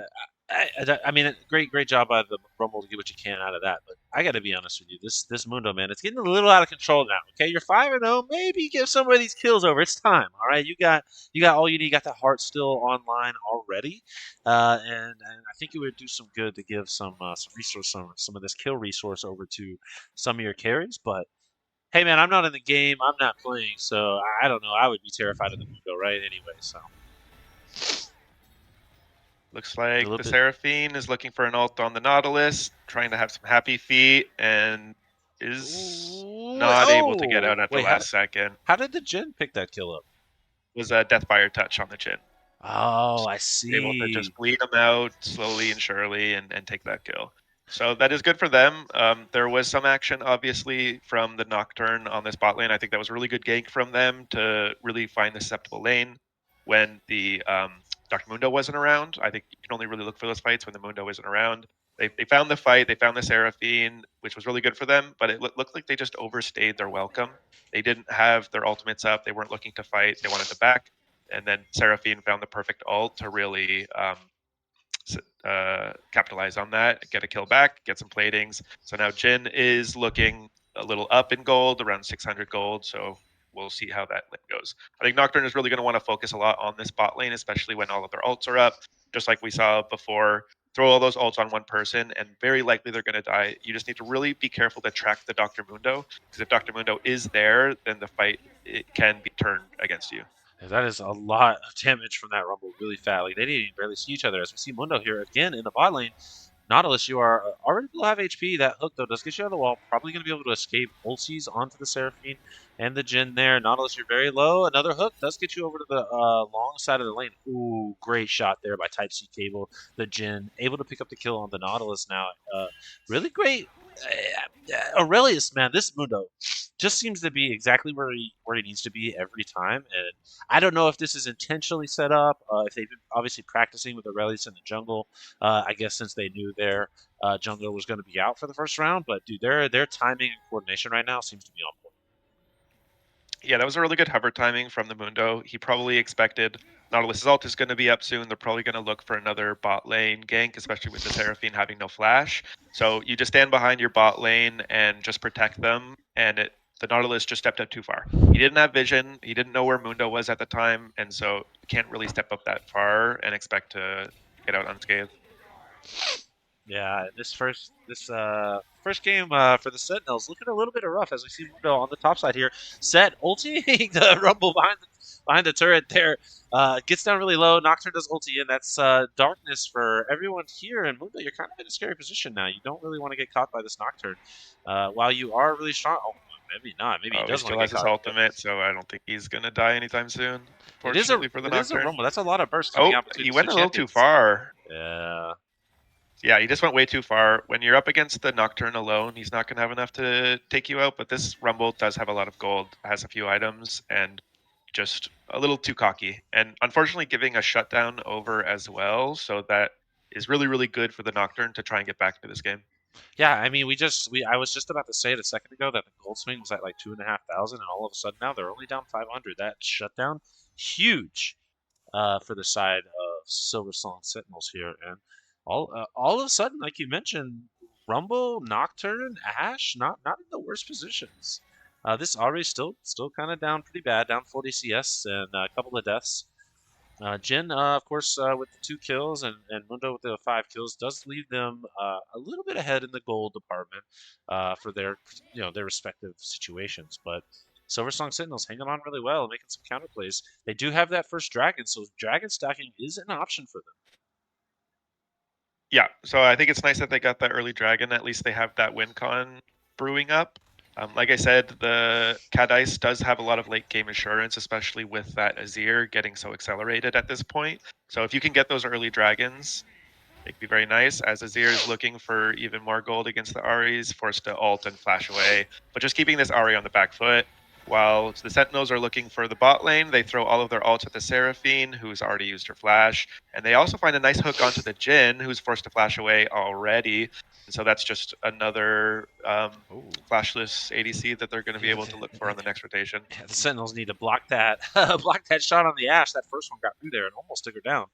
I mean, great job by the Rumble to get what you can out of that. But I got to be honest with you, this Mundo, man, it's getting a little out of control now. Okay, you're 5-0. Maybe give some of these kills over. It's time. All right, you got all you need. You got the heart still online already, and I think it would do some good to give some resource, some of this kill resource over to some of your carries. But hey, man, I'm not in the game. I'm not playing, so I don't know. I would be terrified of the Mundo, right? Anyway, so Looks a like little the bit. Seraphine is looking for an ult on the Nautilus, trying to have some happy feet, and is Ooh, not able to get oh, out at the wait, how last second. how did the Jin pick that kill up? It was a Deathfire touch on the chin. Oh, I Able to just see. bleed them out slowly and surely and take that kill. So that is good for them. There was some action, obviously, from the Nocturne on this bot lane. I think that was a really good gank from them to really find the susceptible lane when the Dr. Mundo wasn't around. I think you can only really look for those fights when the Mundo isn't around. They found the fight, they found the Seraphine, which was really good for them, but it looked like they just overstayed their welcome. They didn't have their ultimates up, they weren't looking to fight, they wanted to back, and then Seraphine found the perfect ult to really capitalize on that, get a kill back, get some platings. So now Jin is looking a little up in gold, around 600 gold. So we'll see how that goes. I think Nocturne is really going to want to focus a lot on this bot lane, especially when all of their ults are up. Just like we saw before, throw all those ults on one person, and very likely they're going to die. You just need to really be careful to track the Dr. Mundo, because if Dr. Mundo is there, then the fight it can be turned against you. Yeah, that is a lot of damage from that Rumble really fast. Like they didn't even barely see each other. As we see Mundo here again in the bot lane. Nautilus, you are already below half HP. That hook, though, does get you out of the wall. Probably going to be able to escape ulties onto the Seraphine and the Jin there. Nautilus, you're very low. Another hook does get you over to the long side of the lane. Ooh, great shot there by Type C Cable. The Jin able to pick up the kill on the Nautilus now. Really great. Aurelius, man, this Mundo just seems to be exactly where he needs to be every time. And I don't know if this is intentionally set up, if they've been obviously practicing with Aurelius in the jungle. I guess since they knew their jungler was going to be out for the first round, but dude, their timing and coordination right now seems to be on point. Yeah, that was a really good hover timing from the Mundo. He probably expected Nautilus's ult is going to be up soon. They're probably going to look for another bot lane gank, especially with the Seraphine having no flash. So you just stand behind your bot lane and just protect them. And the Nautilus just stepped up too far. He didn't have vision. He didn't know where Mundo was at the time, and so you can't really step up that far and expect to get out unscathed. Yeah, this first game for the Sentinels looking a little bit rough as we see Mundo on the top side here. Set ulti the rumble behind the turret there. Gets down really low. Nocturne does ulti in. That's darkness for everyone here. And Mundo, you're kind of in a scary position now. You don't really want to get caught by this Nocturne. While you are really strong. Oh, maybe not. Maybe he Oh, he does want to still get has his caught. ultimate, so I don't think he's going to die anytime soon, It is a fortunately for the it is a Nocturne. rumble. That's a lot of burst coming Oh, out between he these two went a little too champions. far. Yeah. Yeah, he just went way too far. When you're up against the Nocturne alone, he's not going to have enough to take you out. But this Rumble does have a lot of gold, has a few items, and just a little too cocky. And unfortunately, giving a shutdown over as well. So that is really, really good for the Nocturne to try and get back into this game. Yeah, I mean, I was just about to say it a second ago that the gold swing was at like 2,500, and all of a sudden now they're only down 500. That shutdown, huge, for the side of Silversong Sentinels here, and all of a sudden, like you mentioned, Rumble, Nocturne, Ash, not in the worst positions. This already still kind of down pretty bad, down 40 CS and a couple of deaths. Jin, of course, with the 2 kills, and Mundo with the 5 kills, does leave them a little bit ahead in the gold department for their their respective situations. But Silversong Sentinels hanging on really well, making some counterplays. They do have that first dragon, so dragon stacking is an option for them. Yeah, so I think it's nice that they got that early dragon. At least they have that win con brewing up. Like I said, the CAD does have a lot of late game assurance, especially with that Azir getting so accelerated at this point. So if you can get those early dragons, it could be very nice. As Azir is looking for even more gold against the Aries, forced to ult and flash away. But just keeping this Ari on the back foot. While the Sentinels are looking for the bot lane, they throw all of their ults at the Seraphine, who's already used her flash. And they also find a nice hook onto the Jin, who's forced to flash away already. And so that's just another Oh, flashless ADC that they're going to be yeah, able to look for on the next rotation. the Sentinels need to block that block that shot on the Ash. That first one got through there and almost took her down.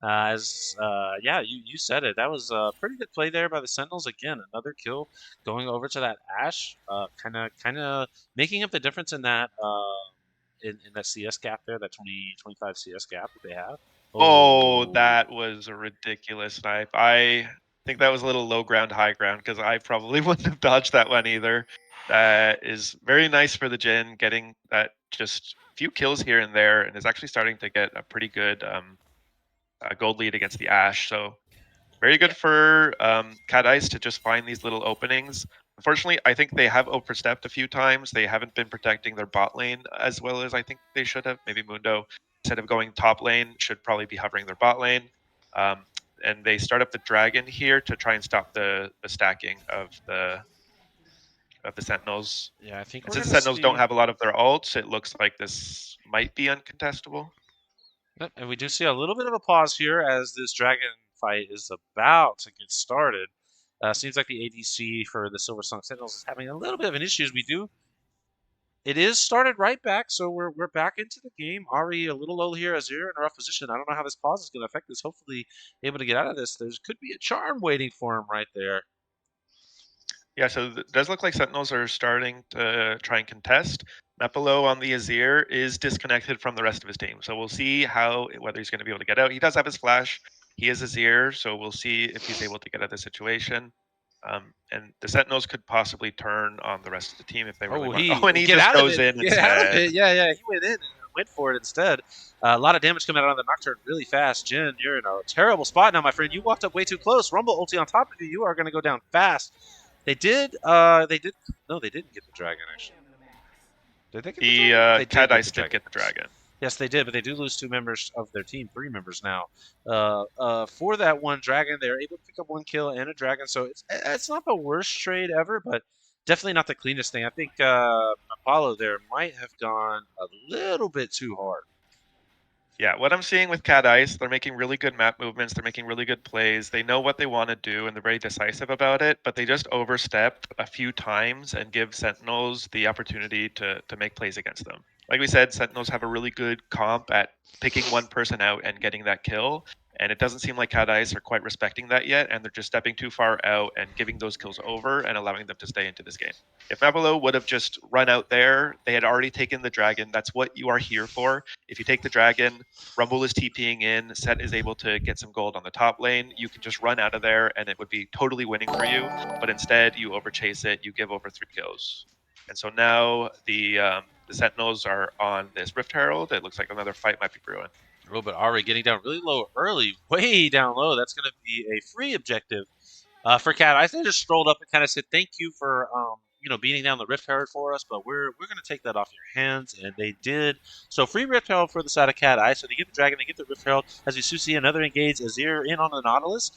Yeah, you said it. That was a pretty good play there by the Sentinels. Again, another kill going over to that Ash, kind of making up the difference in that in that CS gap there, that 20-25 CS gap that they have. Oh, Oh, that was a ridiculous snipe. I think that was a little low ground, high ground because I probably wouldn't have dodged that one either. That is very nice for the Jin, getting that just few kills here and there, and is actually starting to get a pretty good gold lead against the Ash. So very yeah. good for Cat Ice to just find these little openings. Unfortunately, I think they have overstepped a few times. They haven't been protecting their bot lane as well as I think they should have. Maybe Mundo instead of going top lane, should probably be hovering their bot lane. Um, and they start up the dragon here to try and stop the stacking of the Sentinels. Yeah, I think And we're since the gonna Sentinels don't see. have a lot of their ults, it looks like this might be uncontestable. Yep, and we do see a little bit of a pause here as this dragon fight is about to get started. Seems like the ADC for the Silversong Sentinels is having a little bit of an issues. We do. It is started right back, so we're back into the game. Ari a little low here, Azir in a rough position. I don't know how this pause is going to affect this. Hopefully, able to get out of this. There could be a charm waiting for him right there. Yeah, so it does look like Sentinels are starting to try and contest. Mepelo on the Azir is disconnected from the rest of his team. So we'll see whether he's going to be able to get out. He does have his flash. He is Azir, so we'll see if he's able to get out of the situation. And the Sentinels could possibly turn on the rest of the team if they really Oh, want. Oh, and he get just out of goes it, in get out of instead. it. Yeah, yeah, he went in and went for it instead. A lot of damage coming out on the Nocturne really fast. Jin, you're in a terrible spot now, my friend. You walked up way too close. Rumble ulti on top of you. You are going to go down fast. They did. They did. No, they didn't get the dragon actually. Did they get the The dragon? They did CAD get the Ice did dragon. get the dragon. Yes, they did, but they do lose two members of their team, three members now. For that one dragon, they're able to pick up one kill and a dragon, so it's not the worst trade ever, but definitely not the cleanest thing. I think Apollo there might have gone a little bit too hard. Yeah, what I'm seeing with CAD Ice, they're making really good map movements, they're making really good plays, they know what they want to do, and they're very decisive about it, but they just overstep a few times and give Sentinels the opportunity to make plays against them. Like we said, Sentinels have a really good comp at picking one person out and getting that kill, and it doesn't seem like CAD Ice are quite respecting that yet, and they're just stepping too far out and giving those kills over and allowing them to stay into this game. If Mabelo would have just run out there, they had already taken the dragon. That's what you are here for. If you take the dragon, Rumble is TPing in, Set is able to get some gold on the top lane. You can just run out of there and it would be totally winning for you. But instead, you overchase it, you give over 3 kills. And so now the Sentinels are on this Rift Herald. It looks like another fight might be brewing. Oh, but Ari getting down really low early, way down low. That's going to be a free objective for Cat. I just strolled up and kind of said, "Thank you for beating down the Rift Herald for us, but we're going to take that off your hands," and they did. So free Rift Herald for the side of Cat Eye. So they get the dragon, they get the Rift Herald. As we see another engage, Azir in on the Nautilus.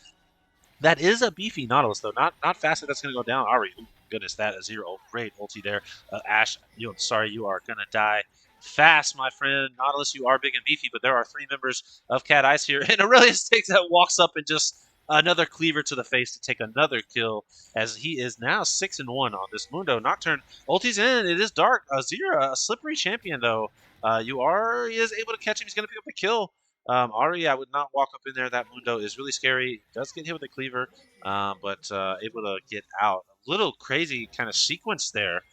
That is a beefy Nautilus, though. Not fast. That's going to go down. Ari, ooh, goodness, that is zero. Great ulti there. Ash, I'm sorry, you are going to die fast, my friend. Nautilus, you are big and beefy, but there are three members of Cat Ice here. And Aurelius takes that, walks up, and just another cleaver to the face to take another kill, as he is now 6-1 on this Mundo. Nocturne ulti's in. It is dark. Zira, a slippery champion, though. He is able to catch him. He's going to pick up a kill. Ari, I would not walk up in there. That Mundo is really scary. He does get hit with a cleaver, but able to get out. A little crazy kind of sequence there.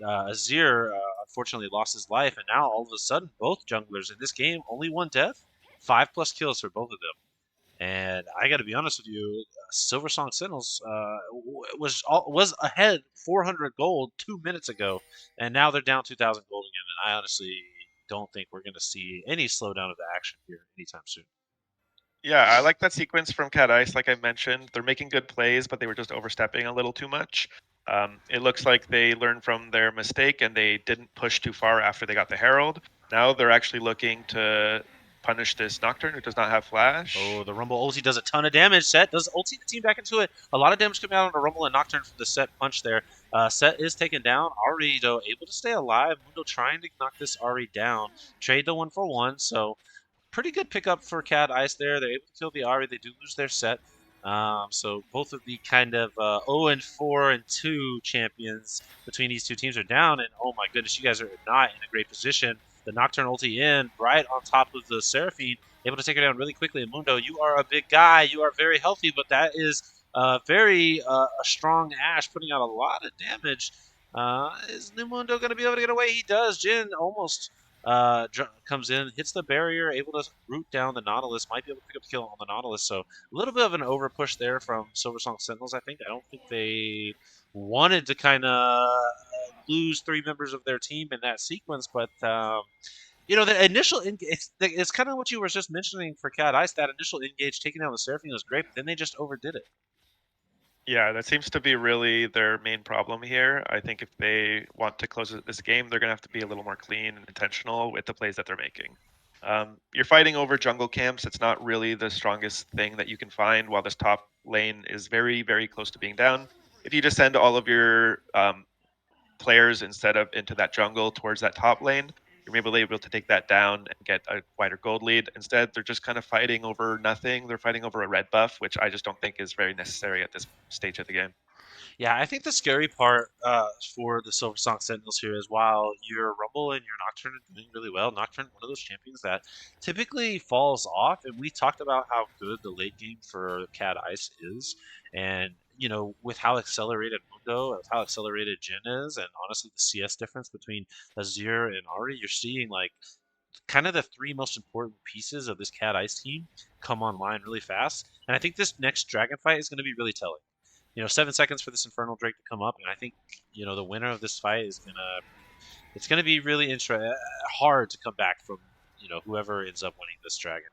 Azir unfortunately lost his life, and now all of a sudden, both junglers in this game, only one death, 5+ kills for both of them. And I got to be honest with you, Silversong Sentinels was ahead 400 gold 2 minutes ago, and now they're down 2,000 gold again. And I honestly don't think we're going to see any slowdown of the action here anytime soon. Yeah, I like that sequence from Cat Ice. Like I mentioned, they're making good plays, but they were just overstepping a little too much. It looks like they learned from their mistake and they didn't push too far after they got the Herald. Now they're actually looking to punish this Nocturne who does not have Oh, Flash. the Rumble ulti does a ton of damage. Set does ulti the team back into it. A lot of damage coming out on the Rumble and Nocturne from the Set punch there. Set is taken down. Ari, though, able to stay alive. Mundo trying to knock this Ari down. Trade the 1-for-1, so pretty good pickup for CAD Ice there. They're able to kill the Ari. They do lose their Set. So both of the kind of 0-4 and 2 champions between these two teams are down. And oh my goodness, you guys are not in a great position. The Nocturne ulti in right on top of the Seraphine, able to take her down really quickly. And Mundo, you are a big guy. You are very healthy, but that is very a strong Ash putting out a lot of damage. Is Mundo going to be able to get away? He does. Jin almost comes in, hits the barrier, able to root down the Nautilus, might be able to pick up the kill on the Nautilus. So a little bit of an over push there from Silversong Sentinels, I think. I don't think they wanted to kind of lose three members of their team in that sequence, but the initial it's kind of what you were just mentioning for Cat Ice. That initial engage taking down the Seraphine was great, but then they just overdid it. Yeah, that seems to be really their main problem here. I think if they want to close this game, they're going to have to be a little more clean and intentional with the plays that they're making. You're fighting over jungle camps. It's not really the strongest thing that you can find, while this top lane is very, very close to being down. If you just send all of your players instead of into that jungle towards that top lane, you're able to take that down and get a wider gold lead. Instead, they're just kind of fighting over nothing. They're fighting over a red buff, which I just don't think is very necessary at this stage of the game. Yeah, I think the scary part for the Silversong Sentinels here is while your Rumble and your Nocturne are doing really well, Nocturne, one of those champions that typically falls off. And we talked about how good the late game for CAD Ice is. And, with how accelerated Mundo, with how accelerated Jin is, and honestly, the CS difference between Azir and Ari, you're seeing like kind of the three most important pieces of this CAD Ice team come online really fast. And I think this next Dragon fight is going to be really telling. 7 seconds for this Infernal Drake to come up, and I think the winner of this fight is gonna be really hard to come back from whoever ends up winning this dragon.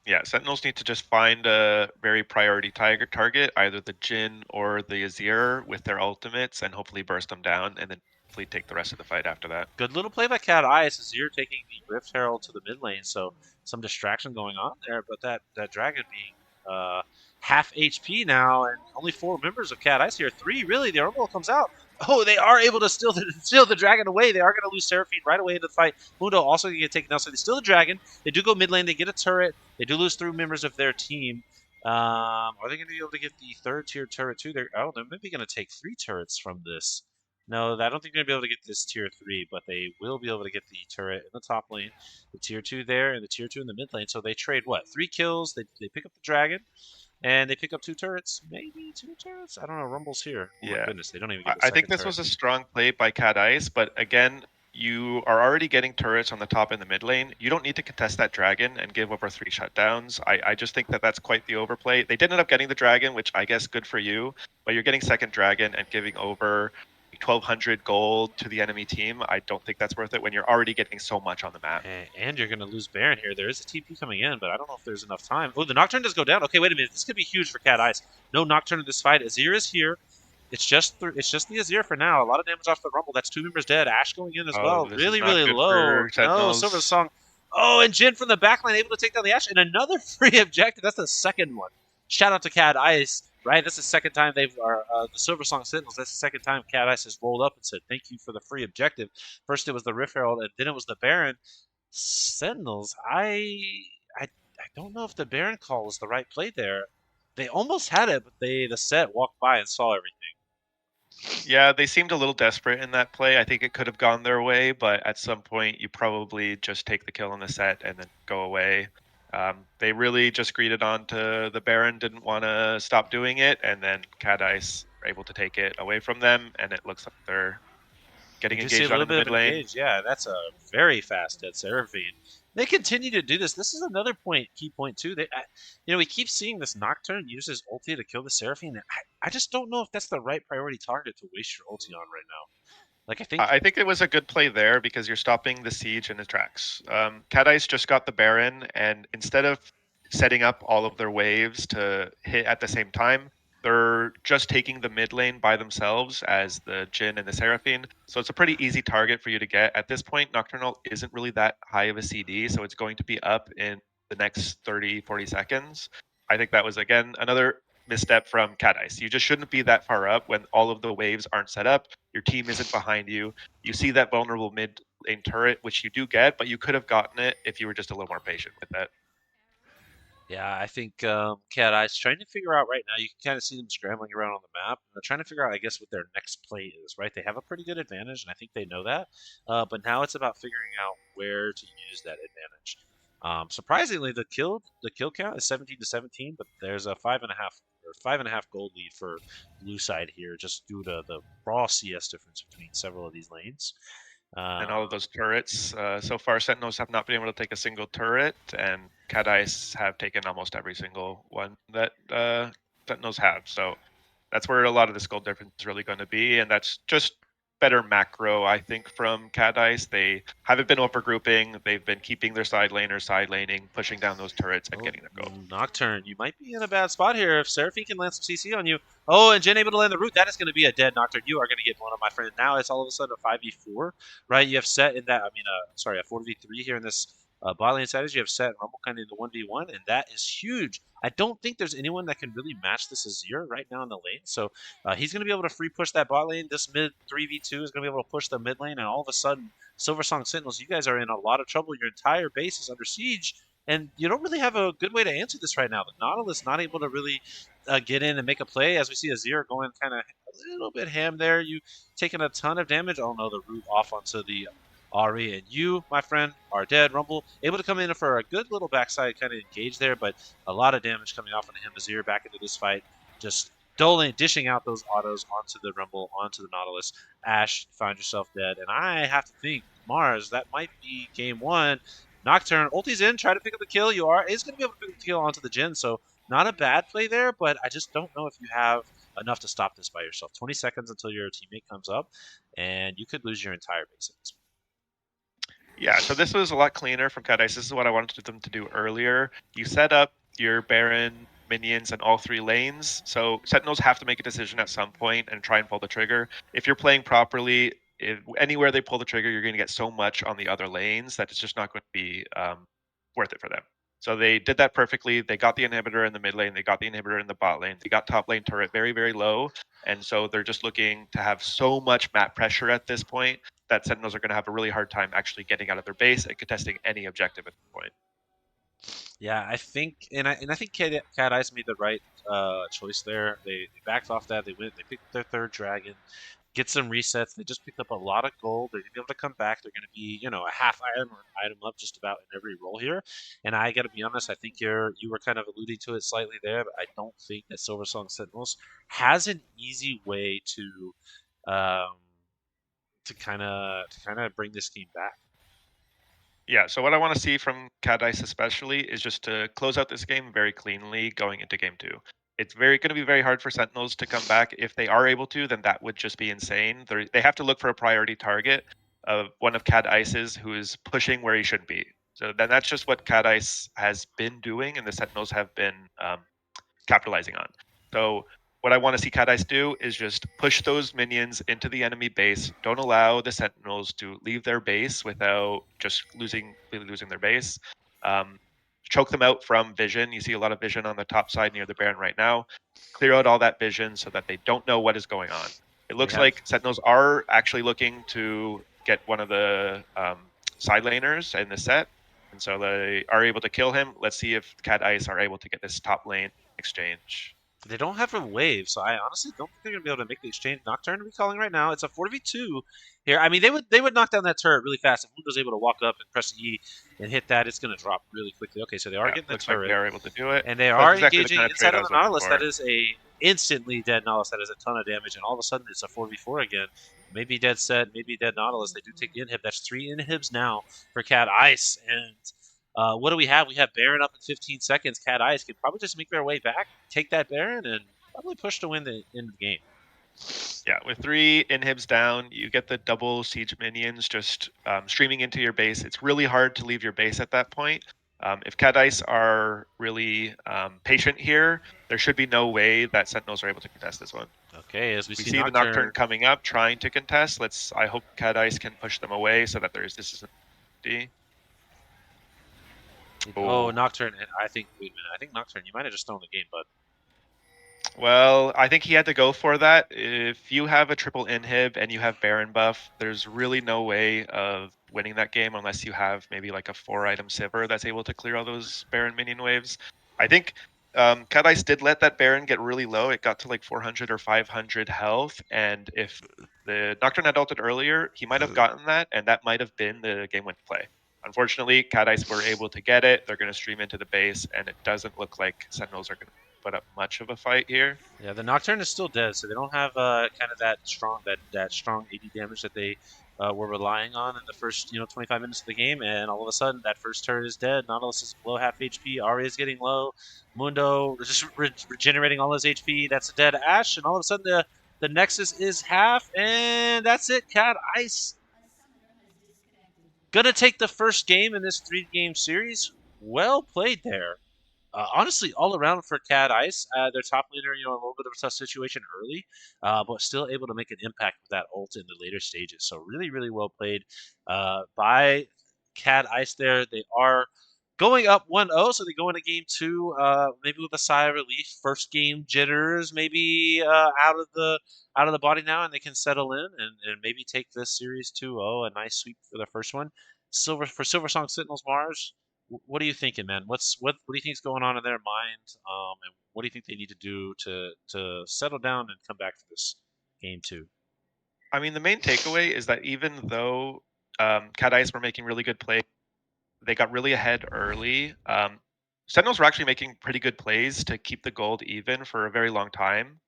Yeah, Sentinels need to just find a very priority tiger target, either the Jin or the Azir with their ultimates, and hopefully burst them down, and then hopefully take the rest of the fight after that. Good little play by Cat Ice as you're taking the Rift Herald to the mid lane, so some distraction going on there, but that dragon being half HP now, and only 4 members of Cat Ice here. 3 really. The Rumble comes out. Oh, they are able to steal the dragon away. They are going to lose Seraphine right away into the fight. Mundo also going to get taken out, so they steal the dragon. They do go mid lane. They get a turret. They do lose 3 members of their team. Are they going to be able to get the third tier turret too? They're maybe going to take 3 turrets from this. No, I don't think they're going to be able to get this tier 3, but they will be able to get the turret in the top lane, the tier 2 there, and the tier 2 in the mid lane. So they trade what? 3 kills. They pick up the dragon, and they pick up 2 turrets. Maybe 2 turrets? I don't know. Rumble's here. Oh my Yeah, goodness, they don't even get the I think second this turret. was a strong play by Cat Ice, but again, you are already getting turrets on the top and the mid lane. You don't need to contest that dragon and give over 3 shutdowns. I just think that that's quite the overplay. They did end up getting the dragon, which I guess good for you, but you're getting second dragon and giving over 1,200 gold to the enemy team. I don't think that's worth it when you're already getting so much on the map. And you're going to lose Baron here. There is a TP coming in, but I don't know if there's enough time. Oh, the Nocturne does go down. Okay, wait a minute. This could be huge for Cat Ice. No Nocturne in this fight. Azir is here. It's just the Azir for now. A lot of damage off the Rumble. That's 2 members dead. Ash going in as Oh, well. this is Really, not really good low. for No, Sentinels. Silversong. Oh, and Jin from the backline able to take down the Ash. And another free objective. That's the second one. Shout out to Cat Ice. Right, that's the second time they've the Silversong Sentinels. That's the second time Cat Ice has rolled up and said thank you for the free objective. First it was the Rift Herald, and then it was the Baron. Sentinels, I I don't know if the Baron call was the right play there. They almost had it, but the set walked by and saw everything. Yeah, they seemed a little desperate in that play. I think it could have gone their way, but at some point, you probably just take the kill on the set and then go away. They really just greeted on to the Baron, didn't want to stop doing it, and then Cat Ice were able to take it away from them, and it looks like they're We getting do see a engaged on little in the bit of mid an lane. engage. Yeah, that's a very fast dead Seraphine. They continue to do this. This is another key point too. We keep seeing this Nocturne use his ulti to kill the Seraphine. And I just don't know if that's the right priority target to waste your ulti on right now. Like I think I think it was a good play there because you're stopping the siege in its tracks. Cat Ice just got the Baron, and instead of setting up all of their waves to hit at the same time, they're just taking the mid lane by themselves as the Jin and the Seraphine. So it's a pretty easy target for you to get. At this point, Nocturnal isn't really that high of a CD, so it's going to be up in the next 30, 40 seconds. I think that was, again, another misstep from Cat Ice. You just shouldn't be that far up when all of the waves aren't set up. Your team isn't behind you. You see that vulnerable mid lane turret, which you do get, but you could have gotten it if you were just a little more patient with that. Yeah, I think Cat Eye's trying to figure out right now. You can kind of see them scrambling around on the map. They're trying to figure out, I guess, what their next play is. Right? They have a pretty good advantage, and I think they know that. But now it's about figuring out where to use that advantage. Surprisingly, the kill count is 17-17, but there's a 5.5 gold lead for blue side here, just due to the raw CS difference between several of these lanes. And all of Um, those turrets. So far, Sentinels have not been able to take a single turret, and Cat Ice have taken almost every single one that Sentinels have. So that's where a lot of this gold difference is really going to be, and that's just better macro, I think, from Cat Ice. They haven't been overgrouping. They've been keeping their side laners side laning, pushing down those turrets, and Oh, getting them gold. Nocturne, you might be in a bad spot here. If Seraphine can land some CC on you. Oh, and Jen able to land the root. That is going to be a dead Nocturne. You are going to get one of my friends. Now it's all of a sudden a 5v4, right? You have set in that, sorry, a 4v3 here in this bot lane side is you have Set and Rumble kind of in the 1v1, and that is huge. I don't think there's anyone that can really match this Azir right now in the lane. So he's going to be able to free push that bot lane. This mid 3v2 is going to be able to push the mid lane, and all of a sudden, Silversong Sentinels, you guys are in a lot of trouble. Your entire base is under siege, and you don't really have a good way to answer this right now. The Nautilus not able to really get in and make a play, as we see Azir going kind of a little bit ham there. You taking a ton of damage. Oh no, the root off onto the Ari, and you, my friend, are dead. Rumble able to come in for a good little backside kind of engage there, but a lot of damage coming off on him. Azir back into this fight, just dishing out those autos onto the Rumble, onto the Nautilus. Ash, you find yourself dead, and I have to think, Mars, that might be game one. Nocturne, ulti's in, try to pick up the kill. You are is going to be able to pick up the kill onto the Jin, so not a bad play there, but I just don't know if you have enough to stop this by yourself. 20 seconds until your teammate comes up, and you could lose your entire base at this point. Yeah, so this was a lot cleaner from CAD Ice. This is what I wanted them to do earlier. You set up your Baron minions in all 3 lanes, so Sentinels have to make a decision at some point and try and pull the trigger. If you're playing properly, anywhere they pull the trigger, you're going to get so much on the other lanes that it's just not going to be worth it for them. So they did that perfectly. They got the inhibitor in the mid lane. They got the inhibitor in the bot lane. They got top lane turret very, very low. And so they're just looking to have so much map pressure at this point that Sentinels are going to have a really hard time actually getting out of their base and contesting any objective at this point. Yeah, I think, and I think Cat Ice made the right choice there. They backed off that. They went. They picked their third dragon, get some resets. They just picked up a lot of gold. They're gonna be able to come back. They're gonna be, a half item or an item up just about in every role here. And I got to be honest, I think you were kind of alluding to it slightly there, but I don't think that Silversong Sentinels has an easy way um, to kind of bring this game back. Yeah, so what I want to see from CAD Ice especially is just to close out this game very cleanly going into game 2. It's very going to be very hard for Sentinels to come back. If they are able to, then that would just be insane. They have to look for a priority target of one of CAD Ice's who is pushing where he shouldn't be. So then that's just what CAD Ice has been doing, and the Sentinels have been capitalizing on. So what I want to see Cat Eyes do is just push those minions into the enemy base. Don't allow the Sentinels to leave their base without just completely losing their base. Um, Choke them out from vision. You see a lot of vision on the top side near the Baron right now. Clear out all that vision so that they don't know what is going on. It They looks have like Sentinels are actually looking to get one of the side laners in the set, and so they are able to kill him. Let's see if Cat Ice are able to get this top lane exchange. They don't have a wave, so I honestly don't think they're gonna be able to make the exchange. Nocturne to be calling right now. It's a 4v2 here. I mean, they would knock down that turret really fast. If Mundo's able to walk up and press E and hit that, it's gonna drop really quickly. Okay, so they are Yeah, getting the looks like they turret, are able to do it. and they That's are exactly the engaging kind of trade inside I of the was looking Nautilus. That for. is a instantly dead Nautilus. That is a ton of damage, and all of a sudden it's a 4v4 again. Maybe dead Set, maybe dead Nautilus. They do take the inhib. That's 3 inhibs now for Cat Ice, and what do we have? We have Baron up in 15 seconds. Cat Ice can probably just make their way back, take that Baron, and probably push to win the end of the game. Yeah, with 3 inhibs down, you get the double siege minions just streaming into your base. It's really hard to leave your base at that point. If Cat Ice are really patient here, there should be no way that Sentinels are able to contest this one. Okay, as we We see see the Nocturne Nocturne. coming up, trying to contest. I hope Cat Ice can push them away so that this is D. Oh, Oh, Nocturne. I think. Wait a minute. I think Nocturne. You might have just thrown the game, bud. well, I think he had to go for that. If you have a triple inhib and you have Baron buff, there's really no way of winning that game unless you have maybe like a 4-item Sivir that's able to clear all those Baron minion waves. I think Cat Ice did let that Baron get really low. It got to like 400 or 500 health, and if the Nocturne had ulted earlier, he might have gotten that, and that might have been the game-winning play. Unfortunately, Cat Ice were able to get it. They're going to stream into the base, and it doesn't look like Sentinels are going to put up much of a fight here. Yeah, the Nocturne is still dead, so they don't have kind of that strong AD damage that they were relying on in the first 25 minutes of the game. And all of a sudden, that first turret is dead. Nautilus is below half HP. Arya is getting low. Mundo just regenerating all his HP. That's a dead Ashe, and all of a sudden the Nexus is half, and that's it. Cat Ice gonna take the first game in this 3-game series. Well played there. Honestly, all around for Cad Ice, their top laner, a little bit of a tough situation early, but still able to make an impact with that ult in the later stages. So really, really well played by CAD Ice there. They are going up 1-0, so they go into game two, maybe with a sigh of relief. First game jitters, maybe out of the body now, and they can settle in and maybe take this series 2-0. A nice sweep for the first one. Silversong Sentinels Mars. What are you thinking, man? What do you think is going on in their mind? And what do you think they need to do to settle down and come back for this game two? I mean, the main takeaway is that even though Cat Ice were making really good plays, they got really ahead early. Sentinels were actually making pretty good plays to keep the gold even for a very long time,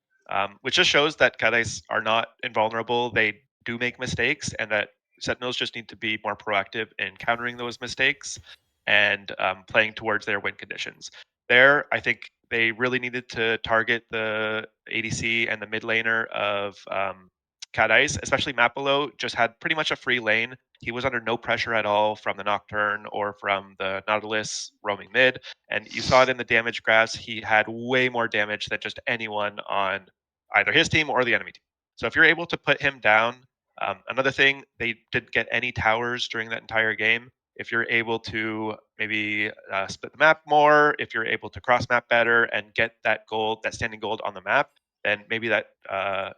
which just shows that Cat Ice are not invulnerable. They do make mistakes, and that Sentinels just need to be more proactive in countering those mistakes and playing towards their win conditions. There, I think they really needed to target the ADC and the mid laner of Cat Ice, especially Mapilo, just had pretty much a free lane. He was under no pressure at all from the Nocturne or from the Nautilus roaming mid. And you saw it in the damage graphs. He had way more damage than just anyone on either his team or the enemy team. So if you're able to put him down, another thing, they didn't get any towers during that entire game. If you're able to maybe split the map more, if you're able to cross map better and get that gold, that standing gold on the map, then maybe that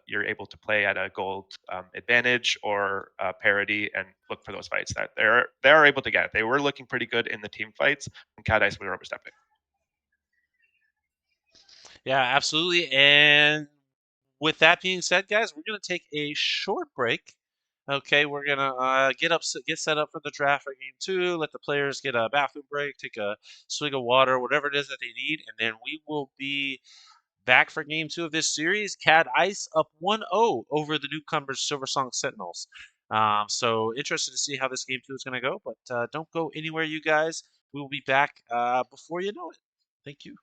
you're able to play at a gold advantage or parity and look for those fights that they're able to get. They were looking pretty good in the team fights, and Cat Ice were overstepping. Yeah, absolutely. And with that being said, guys, we're gonna take a short break. Okay, we're gonna get set up for the draft for game two. Let the players get a bathroom break, take a swig of water, whatever it is that they need, and then we will be back for game two of this series. CAD Ice up 1-0 over the newcomers Silversong Sentinels. So interested to see how this game two is going to go, but don't go anywhere, you guys. We will be back before you know it. Thank you.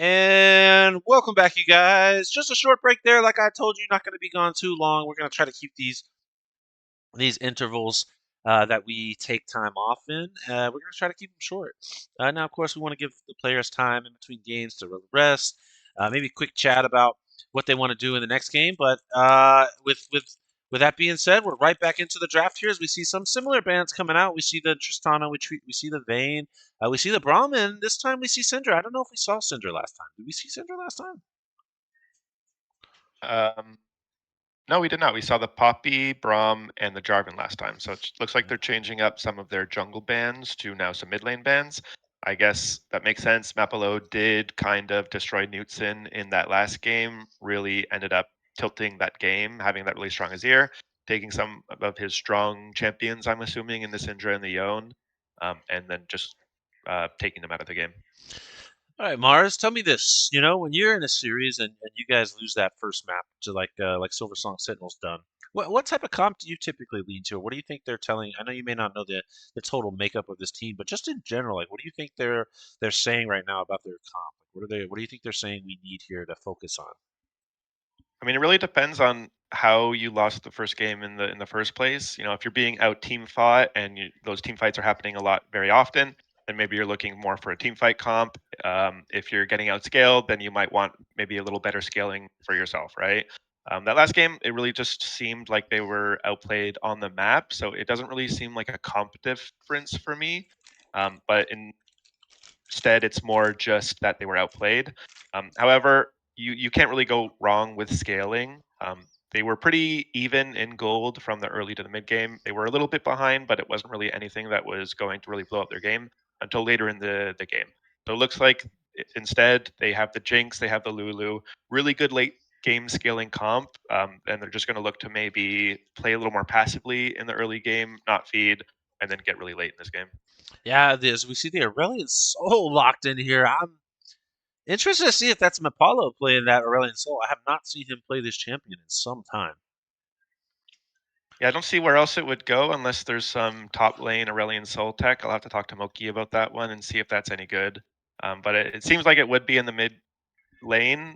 And welcome back, you guys. Just a short break there. Like I told you, not going to be gone too long. We're going to try to keep these intervals that we take time off in. We're going to try to keep them short. Now, of course, we want to give the players time in between games to rest, maybe quick chat about what they want to do in the next game. But with that being said, we're right back into the draft here as we see some similar bands coming out. We see the Tristana, we see the Vayne, we see the Brahmin. This time we see Syndra. I don't know if we saw Syndra last time. Did we see Syndra last time? Um, no, we did not. We saw the Poppy, Braum, and the Jarvan last time. So it looks like they're changing up some of their jungle bands to now some mid lane bands. I guess that makes sense. Mapalo did kind of destroy Newtson in that last game, really ended up tilting that game, having that really strong Azir, taking some of his strong champions, I'm assuming, in the Syndra and the Yone, and then just taking them out of the game. All right, Mars, tell me this. When you're in a series and you guys lose that first map to like Silversong Sentinels done, what type of comp do you typically lean to? Or what do you think they're telling? I know you may not know the total makeup of this team, but just in general, like what do you think they're saying right now about their comp? Like what do you think they're saying we need here to focus on? I mean, it really depends on how you lost the first game in the first place. You know, if you're being out team fought and those team fights are happening a lot very often, then maybe you're looking more for a team fight comp. If you're getting outscaled, then you might want maybe a little better scaling for yourself, right? That last game, it really just seemed like they were outplayed on the map, so it doesn't really seem like a comp difference for me. But instead, it's more just that they were outplayed. However, you can't really go wrong with scaling. They were pretty even in gold from the early to the mid game. They were a little bit behind, but it wasn't really anything that was going to really blow up their game until later in the game. So it looks like instead they have the Jinx, they have the Lulu, really good late game scaling comp, and they're just going to look to maybe play a little more passively in the early game, not feed, and then get really late in this game. Yeah, as we see the Aurelion so locked in here. I'm interested to see if that's Mapalo playing that Aurelion Soul. I have not seen him play this champion in some time. Yeah, I don't see where else it would go unless there's some top lane Aurelion Soul tech. I'll have to talk to Moki about that one and see if that's any good. But it seems like it would be in the mid lane.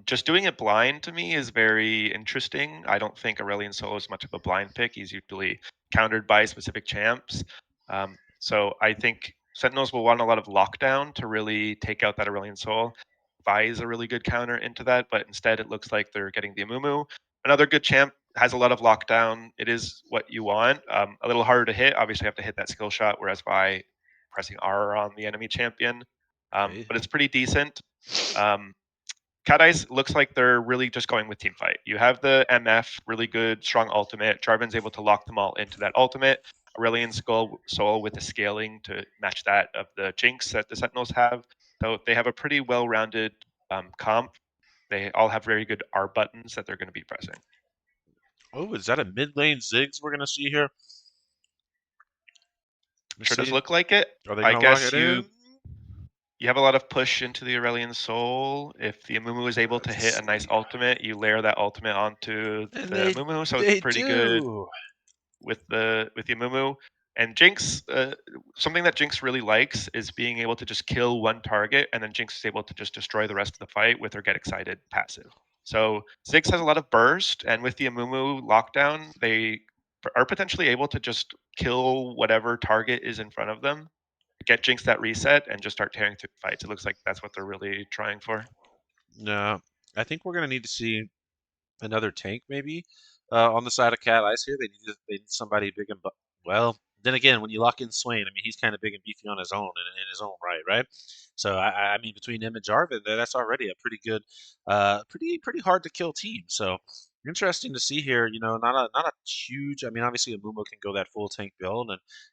Just doing it blind to me is very interesting. I don't think Aurelion Soul is much of a blind pick. He's usually countered by specific champs. So I think Sentinels will want a lot of lockdown to really take out that Aurelion Soul. Vi is a really good counter into that, but instead it looks like they're getting the Amumu. Another good champ has a lot of lockdown. It is what you want. A little harder to hit. Obviously, you have to hit that skill shot, whereas Vi pressing R on the enemy champion. Okay. But it's pretty decent. Um, CAD looks like they're really just going with team fight. You have the MF, really good, strong ultimate. Jarvan's able to lock them all into that ultimate. Aurelion Soul with the scaling to match that of the Jinx that the Sentinels have. So they have a pretty well-rounded comp. They all have very good R buttons that they're going to be pressing. Oh, is that a mid lane Ziggs we're gonna see here? Let's Sure does see. look like it. Are they I gonna lock guess it you in? you have a lot of push into the Aurelion Soul. If the Amumu is able to Let's hit a nice see. ultimate, you layer that ultimate onto And the they Amumu, so it's they pretty good do. with the Amumu. And Jinx, something that Jinx really likes is being able to just kill one target, and then Jinx is able to just destroy the rest of the fight with her get excited passive. So Ziggs has a lot of burst, and with the Amumu lockdown, they are potentially able to just kill whatever target is in front of them, get Jinx that reset, and just start tearing through fights. It looks like that's what they're really trying for. No, I think we're gonna need to see another tank maybe on the side of Cat Ice here. They need somebody big and well. Then again, when you lock in Swain, I mean he's kind of big and beefy on his own in his own right, right? So I mean between him and Jarvan, that's already a pretty good, pretty hard to kill team. So interesting to see here. Not a huge. I mean obviously a Mumo can go that full tank build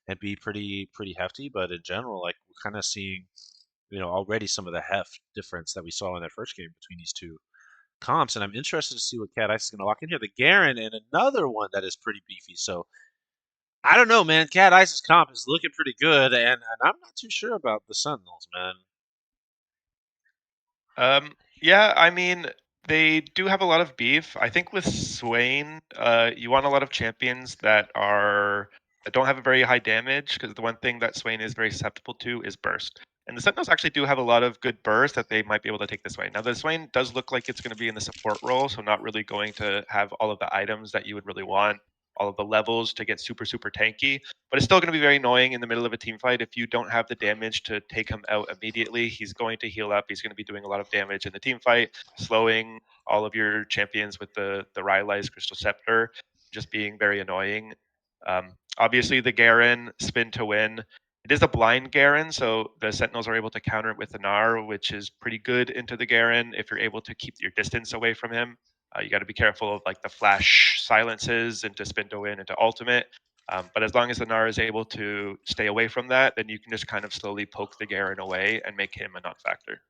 and be pretty hefty, but in general, like we're kind of seeing already some of the heft difference that we saw in that first game between these two comps, and I'm interested to see what Cat Ice is going to lock in here. The Garen and another one that is pretty beefy. So I don't know, man. Cat Ice's comp is looking pretty good, and I'm not too sure about the Sentinels, man. Yeah, I mean, they do have a lot of beef. I think with Swain, you want a lot of champions that don't have a very high damage because the one thing that Swain is very susceptible to is burst. And the Sentinels actually do have a lot of good bursts that they might be able to take this way. Now, the Swain does look like it's going to be in the support role, so not really going to have all of the items that you would really want, all of the levels to get super, super tanky. But it's still going to be very annoying in the middle of a team fight if you don't have the damage to take him out immediately. He's going to heal up. He's going to be doing a lot of damage in the team fight, slowing all of your champions with the Rylai's Crystal Scepter, just being very annoying. Obviously, the Garen spin to win. It is a blind Garen, so the Sentinels are able to counter it with the Gnar, which is pretty good into the Garen if you're able to keep your distance away from him. You got to be careful of like the flash silences into spin to win into ultimate. But as long as the Gnar is able to stay away from that, then you can just kind of slowly poke the Garen away and make him a non-factor.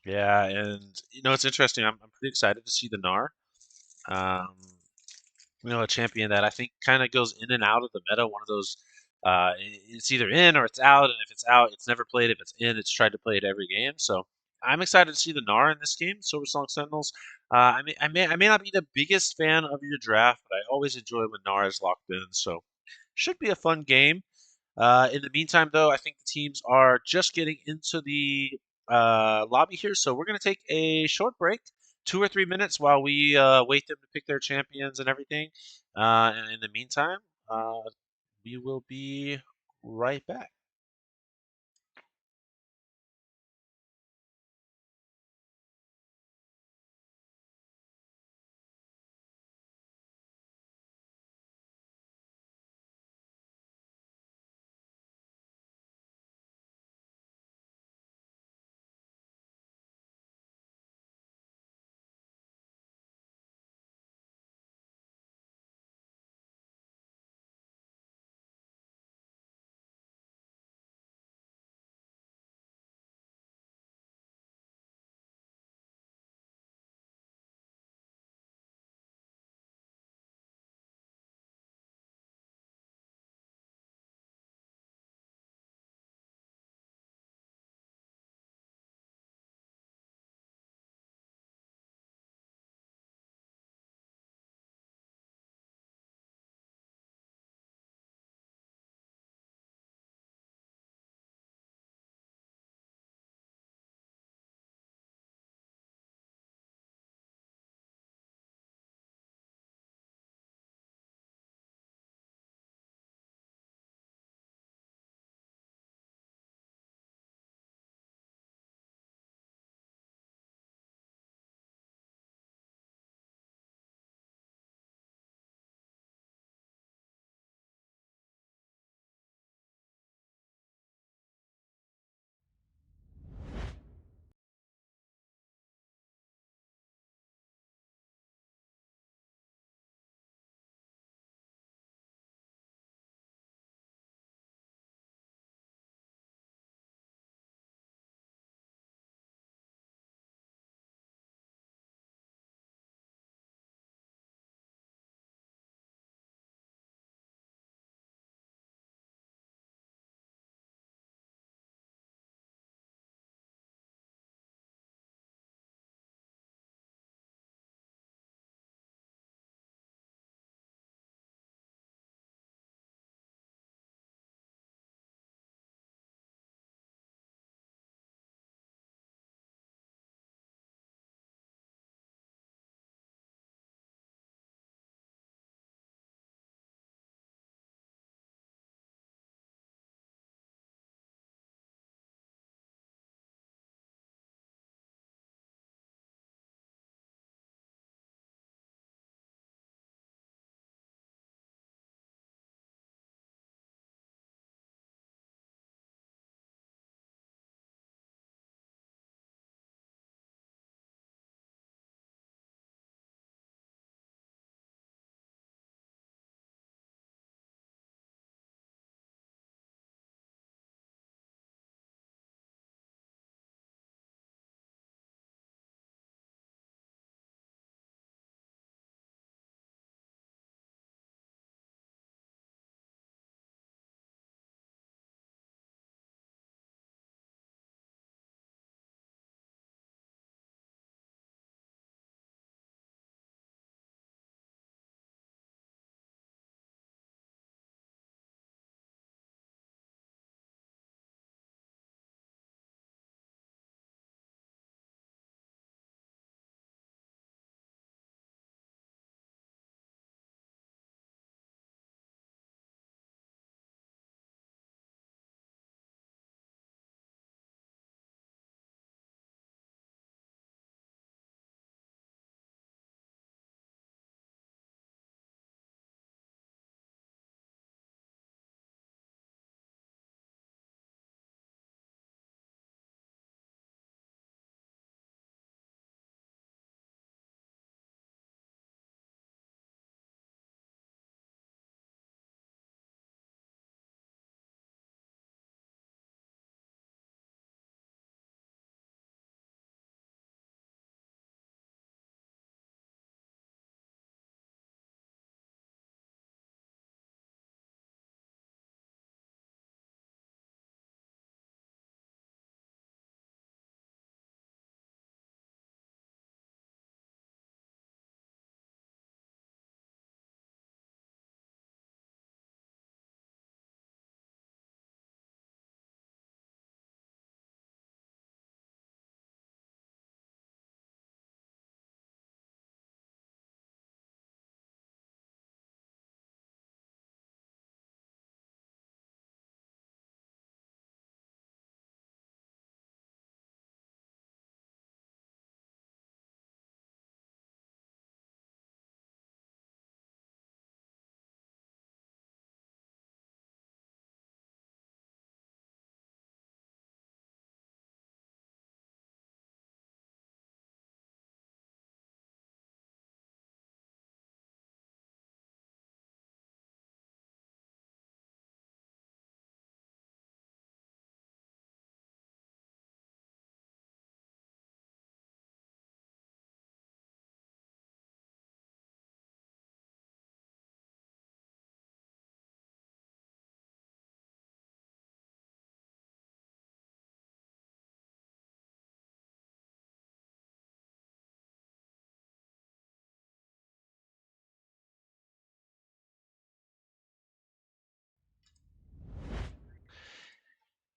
Yeah, and it's interesting. I'm pretty excited to see the Gnar. Um, a champion that I think kind of goes in and out of the meta. One of those, it's either in or it's out, and if it's out, it's never played. If it's in, it's tried to play it every game. So I'm excited to see the Gnar in this game, Silversong Sentinels. I may not be the biggest fan of your draft, but I always enjoy when Gnar is locked in. So should be a fun game. In the meantime, though, I think the teams are just getting into the lobby here, so we're going to take a short break, 2 or 3 minutes, while we wait them to pick their champions and everything. And in the meantime, uh, we will be right back.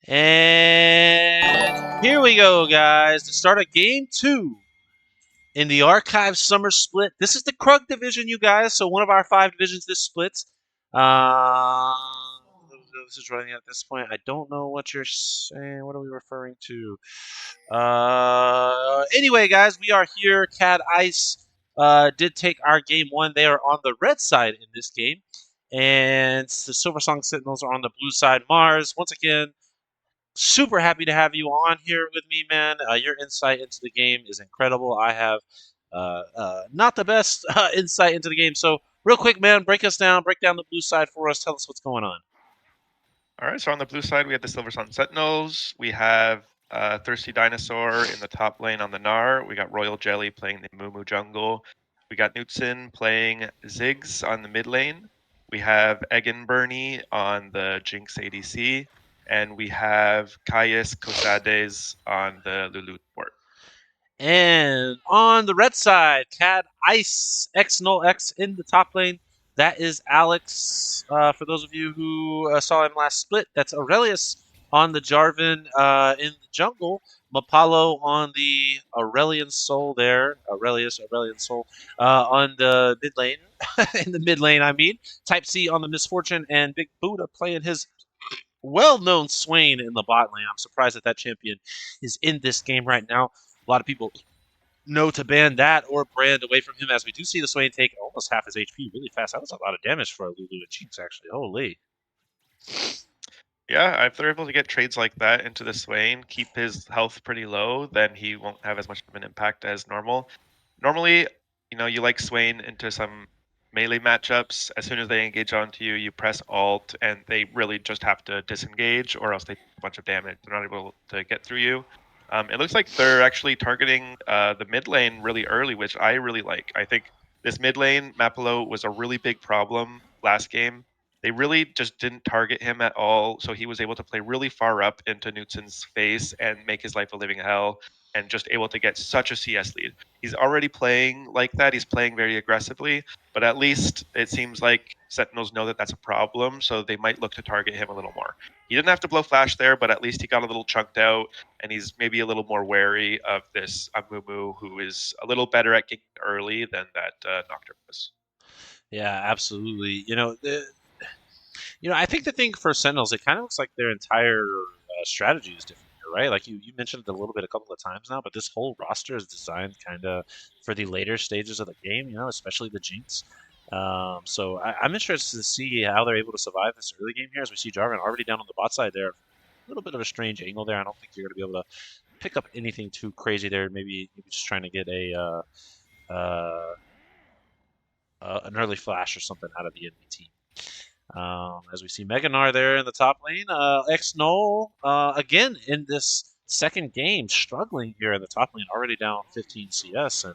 And here we go, guys, to start a game two in the Archive Summer Split. This is the Krug division, you guys. So one of our five divisions this splits. Uh, this is running at this point. I don't know what you're saying. What are we referring to? Anyway, guys, we are here. CAD Ice did take our game one. They are on the red side in this game. And the Silversong Sentinels are on the blue side. Mars, once again, super happy to have you on here with me, man. Your insight into the game is incredible. I have not the best insight into the game. So, real quick, man, break down the blue side for us. Tell us what's going on. All right, so on the blue side, we have the Silversong Sentinels. We have Thirsty Dinosaur in the top lane on the Gnar. We got Royal Jelly playing the Mumu jungle. We got Newtson playing Ziggs on the mid lane. We have Egan Burney on the Jinx ADC. And we have Caius Cosades on the Lulu port. And on the red side, CAD Ice X Null X in the top lane. That is Alex. For those of you who saw him last split, that's Aurelius on the Jarvan in the jungle. Mapalo on the Aurelian Soul there. Aurelian Soul on the mid lane. In the mid lane, I mean. Type C on the Misfortune, and Big Buddha playing his well-known Swain in the bot lane. I'm surprised that champion is in this game right now. A lot of people know to ban that or brand away from him, as we do see the Swain take almost half his HP really fast. That was a lot of damage for Lulu and Jinx, actually. Holy. Yeah, if they're able to get trades like that into the Swain, keep his health pretty low, then he won't have as much of an impact as normal. Normally, you like Swain into some melee matchups. As soon as they engage onto you, you press Alt, and they really just have to disengage, or else they take a bunch of damage. They're not able to get through you. It looks like they're actually targeting the mid lane really early, which I really like. I think this mid lane, Mapilo, was a really big problem last game. They really just didn't target him at all, so he was able to play really far up into Newton's face and make his life a living hell, and just able to get such a CS lead. He's already playing like that. He's playing very aggressively, but at least it seems like Sentinels know that that's a problem, so they might look to target him a little more. He didn't have to blow flash there, but at least he got a little chunked out, and he's maybe a little more wary of this Amumu, who is a little better at getting early than that Nocturne was. Yeah, absolutely. I think the thing for Sentinels, it kind of looks like their entire strategy is different here, right? Like you mentioned it a little bit a couple of times now, but this whole roster is designed kind of for the later stages of the game, especially the Jinx. So I'm interested to see how they're able to survive this early game here, as we see Jarvan already down on the bot side there. A little bit of a strange angle there. I don't think you're going to be able to pick up anything too crazy there. Maybe just trying to get an early flash or something out of the enemy team. As we see Meganar there in the top lane, X Null again in this second game struggling here in the top lane, already down 15 CS, and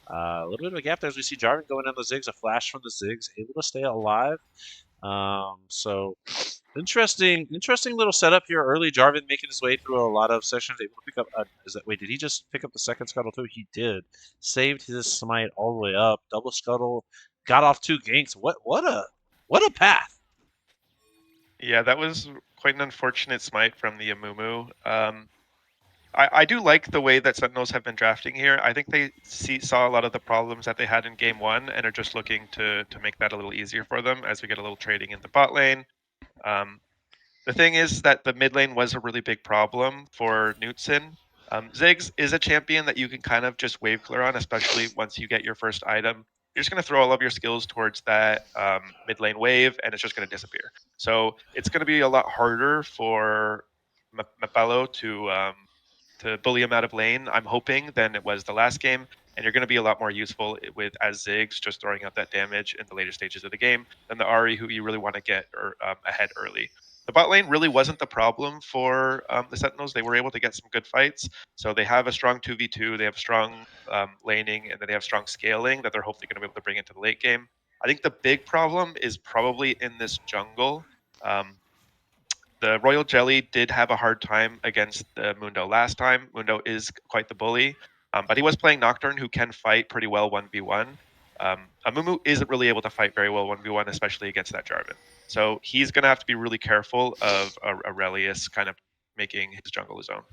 a little bit of a gap there as we see Jarvan going down the Ziggs, a flash from the Ziggs, able to stay alive. So interesting little setup here. Early Jarvan making his way through a lot of sessions, able to pick up. Wait, did he just pick up the second scuttle too? He did. Saved his smite all the way up. Double scuttle. Got off two ganks. What a path. Yeah, that was quite an unfortunate smite from the Amumu. I do like the way that Sentinels have been drafting here. I think they saw a lot of the problems that they had in game one and are just looking to make that a little easier for them as we get a little trading in the bot lane. Um, the thing is that the mid lane was a really big problem for Newtson. Ziggs is a champion that you can kind of just wave clear on, especially once you get your first item. You're just going to throw all of your skills towards that mid lane wave, and it's just going to disappear. So it's going to be a lot harder for Mapello to bully him out of lane, I'm hoping, than it was the last game. And you're going to be a lot more useful with as Ziggs, just throwing out that damage in the later stages of the game, than the Ari, who you really want to get ahead early. The bot lane really wasn't the problem for the Sentinels. They were able to get some good fights. So they have a strong 2v2, they have strong laning, and then they have strong scaling that they're hopefully going to be able to bring into the late game. I think the big problem is probably in this jungle. The Royal Jelly did have a hard time against the Mundo last time. Mundo is quite the bully, but he was playing Nocturne, who can fight pretty well 1v1. Amumu isn't really able to fight very well 1v1, especially against that Jarvan. So he's going to have to be really careful of Aurelius kind of making his jungle his own.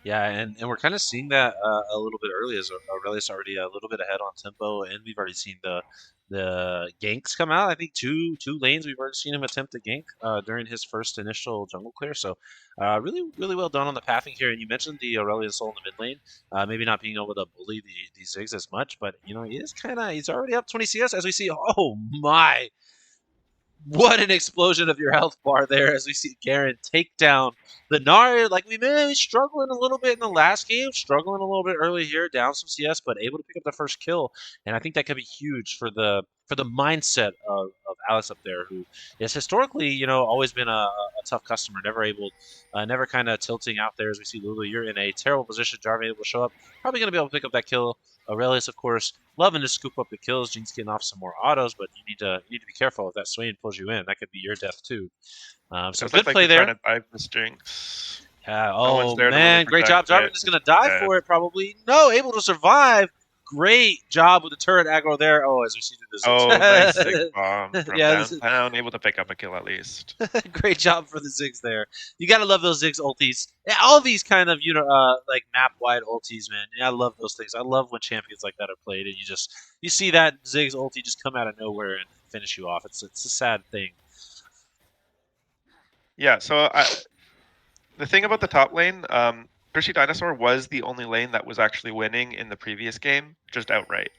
Yeah, and we're kind of seeing that a little bit early as Aurelius already a little bit ahead on tempo, and we've already seen the ganks come out. I think two lanes we've already seen him attempt to gank during his first initial jungle clear. So really well done on the pathing here. And you mentioned the Aurelion Soul in the mid lane, maybe not being able to bully the Ziggs as much, but he is he's already up 20 CS as we see. Oh my! What an explosion of your health bar there as we see Garen take down the Gnar. Like we may be struggling a little bit in the last game, struggling a little bit early here, down some CS, but able to pick up the first kill. And I think that could be huge for the mindset of Alex up there, who is historically, always been a tough customer, never kind of tilting out there as we see Lulu. You're in a terrible position. Jarvan able to show up, probably going to be able to pick up that kill. Aurelius, of course, loving to scoop up the kills. Jean's getting off some more autos, but you need to be careful if that Swain pulls you in. That could be your death too. It So does look good like play they're trying there. to dive this Jinx. Yeah. No one's Oh there to really man, great protect job. Jarvan it. is It's gonna die dead. for it probably. No, able to survive. Great job with the turret aggro there. Oh, as we see through Oh, nice Ziggs the bomb Ziggs. from Yeah, this is downtown, able to pick up a kill at least. great job for the Ziggs there. You gotta love those Ziggs ultis. Yeah, all these kind of like map wide ultis, man. Yeah, I love those things. I love when champions like that are played, and you see that Ziggs ulti just come out of nowhere and finish you off. It's a sad thing. Yeah, so the thing about the top lane, Cushy Dinosaur was the only lane that was actually winning in the previous game, just outright.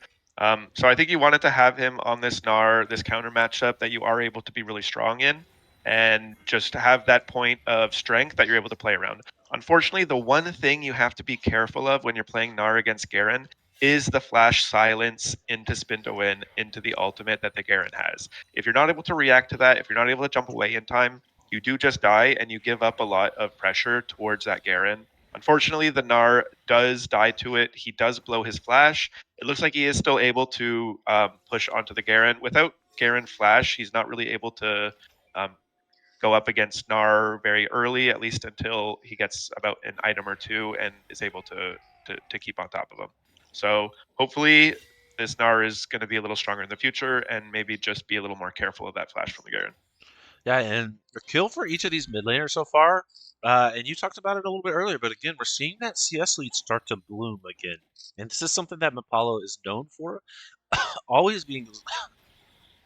So I think you wanted to have him on this Gnar, this counter matchup that you are able to be really strong in, and just have that point of strength that you're able to play around. Unfortunately, the one thing you have to be careful of when you're playing Gnar against Garen is the flash silence into spin to win into the ultimate that the Garen has. If you're not able to react to that, if you're not able to jump away in time, you do just die and you give up a lot of pressure towards that Garen. Unfortunately, the Gnar does die to it. He does blow his flash. It looks like he is still able to push onto the Garen. Without Garen flash, he's not really able to um, go up against Gnar very early, at least until he gets about an item or two and is able to keep on top of him. So hopefully this Gnar is going to be a little stronger in the future and maybe just be a little more careful of that flash from the Garen. Yeah, and the kill for each of these mid laners so far, and you talked about it a little bit earlier, but again, we're seeing that CS lead start to bloom again. And this is something that Mapalo is known for, always being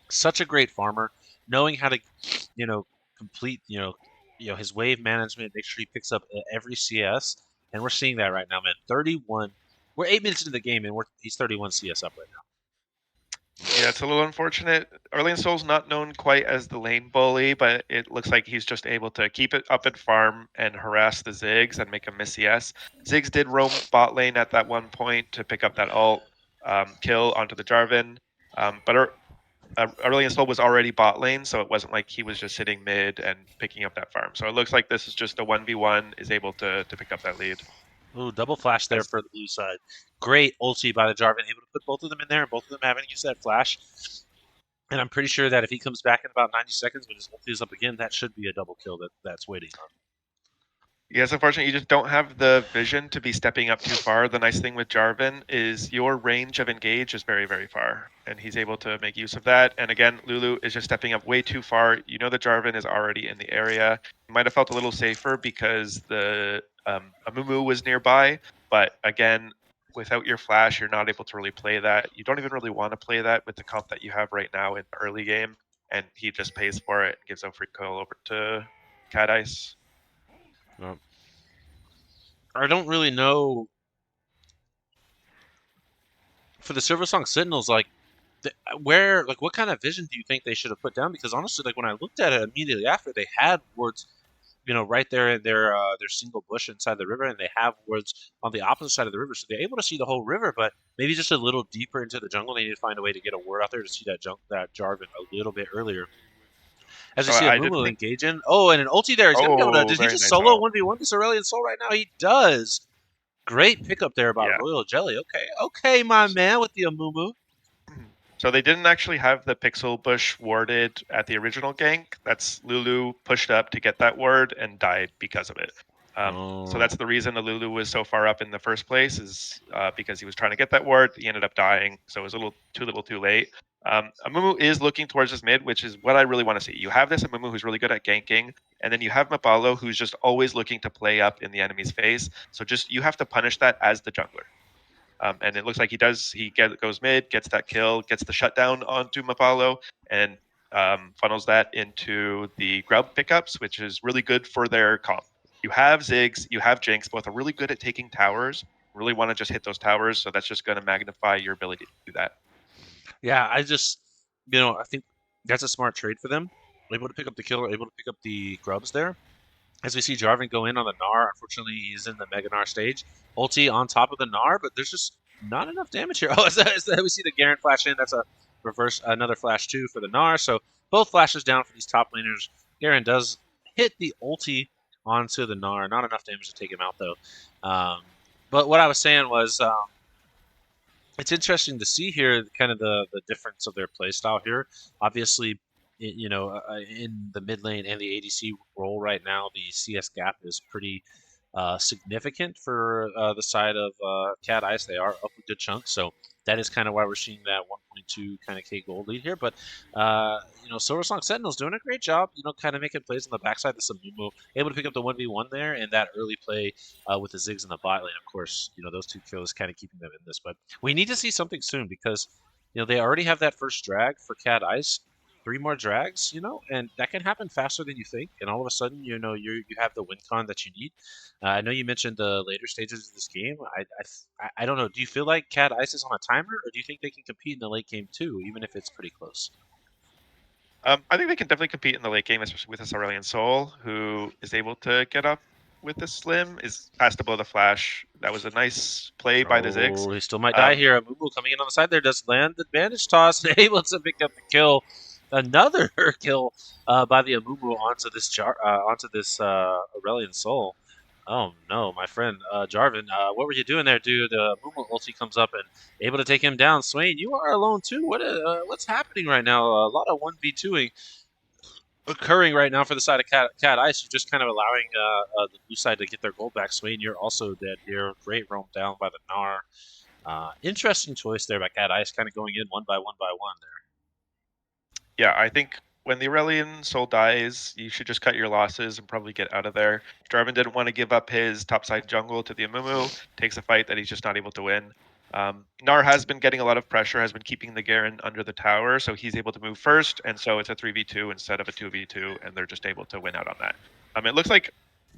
such a great farmer, knowing how to, you know, complete, his wave management, make sure he picks up every CS, and we're seeing that right now, man. 31. We're 8 minutes into the game, and he's 31 CS up right now. Yeah, it's a little unfortunate. Arlene Soul's not known quite as the lane bully, but it looks like he's just able to keep it up and farm and harass the Ziggs and make him miss CS. Ziggs did roam bot lane at that one point to pick up that ult kill onto the Jarvan, but Aurelion Soul was already bot lane, so it wasn't like he was just sitting mid and picking up that farm. So it looks like this is just a 1v1, is able to pick up that lead. Ooh, double flash there As for the blue side. Great ulti by the Jarvan, able to put both of them in there, and both of them having to use that flash. And I'm pretty sure that if he comes back in about 90 seconds when his ulti is up again, that should be a double kill that's waiting on. Yes, unfortunately, you just don't have the vision to be stepping up too far. The nice thing with Jarvan is your range of engage is very, very far, and he's able to make use of that. And again, Lulu is just stepping up way too far. You know that Jarvan is already in the area. You might have felt a little safer because the Amumu was nearby, but again, without your flash, you're not able to really play that. You don't even really want to play that with the comp that you have right now in the early game, and he just pays for it and gives a free call over to CAD Ice. Well, I don't really know for the Silversong Sentinels, like what kind of vision do you think they should have put down? Because honestly, like when I looked at it immediately after, they had wards, right there in their single bush inside the river, and they have wards on the opposite side of the river, so they're able to see the whole river. But maybe just a little deeper into the jungle, they need to find a way to get a ward out there to see that Jarvan a little bit earlier. As we So see a I didn't Mumu think. engage in. Oh, and an ulti there. He's gonna be able to. Oh, Did he very just nice solo ult. 1v1 this Aurelion Soul right now? He does. Great pickup there by Yeah. Royal Jelly. Okay, okay, my man with the Amumu. So they didn't actually have the pixel bush warded at the original gank. That's Lulu pushed up to get that ward and died because of it. So Oh, that's the reason the Lulu was so far up in the first place is because he was trying to get that ward. He ended up dying, so it was a little too little, too late. Amumu is looking towards his mid, which is what I really want to see. You have this Amumu who's really good at ganking, and then you have Mapalo who's just always looking to play up in the enemy's face. So just you have to punish that as the jungler. And it looks like he does. Goes mid, gets that kill, gets the shutdown onto Mapalo, and funnels that into the Grub pickups, which is really good for their comp. You have Ziggs, you have Jinx, both are really good at taking towers. Really want to just hit those towers, so that's just going to magnify your ability to do that. Yeah, I think that's a smart trade for them. Able to pick up the kill, able to pick up the grubs there. As we see Jarvan go in on the Gnar, unfortunately he's in the Mega Gnar stage. Ulti on top of the Gnar, but there's just not enough damage here. Oh, we see the Garen flash in. That's a reverse, another flash too for the Gnar. So both flashes down for these top laners. Garen does hit the ulti onto the Gnar. Not enough damage to take him out though. But what I was saying was, it's interesting to see here kind of the difference of their play style here. Obviously, in the mid lane and the ADC role right now, the CS gap is pretty significant for the side of Cat Ice. They are up a good chunk, so that is kind of why we're seeing that 1.2 kind of K gold lead here. But Silversong Sentinels doing a great job. Kind of making plays on the backside. The Samumu able to pick up the 1v1 there, and that early play with the Ziggs in the bot lane. Of course, those two kills kind of keeping them in this, but we need to see something soon because they already have that first drag for Cat Ice. Three more drags, and that can happen faster than you think. And all of a sudden, you have the win con that you need. I know you mentioned the later stages of this game. I don't know. Do you feel like Cat Ice is on a timer, or do you think they can compete in the late game too, even if it's pretty close? I think they can definitely compete in the late game, especially with this Aurelion Soul, who is able to get up with the Slim, is fast to blow the flash. That was a nice play by the Ziggs. Oh, he still might die Um, here. Amumu coming in on the side there does land the bandage toss and able to pick up the kill. Another kill by the Amumu onto this Aurelion Soul. Oh no, my friend Jarvan, what were you doing there, dude? Amumu ulti comes up and able to take him down. Swain, you are alone too. What's happening right now? A lot of 1v2ing occurring right now for the side of Cat Ice. You're just kind of allowing the blue side to get their gold back. Swain, you're also dead here. Great roam down by the Gnar. Interesting choice there by Cat Ice, kind of going in one by one there. yeah, I think when the Aurelion Soul dies, you should just cut your losses and probably get out of there. Jarvan didn't want to give up his topside jungle to the Amumu. Takes a fight that he's just not able to win. Gnar has been getting a lot of pressure, has been keeping the Garen under the tower, so he's able to move first, and so it's a 3v2 instead of a 2v2, and they're just able to win out on that. It looks like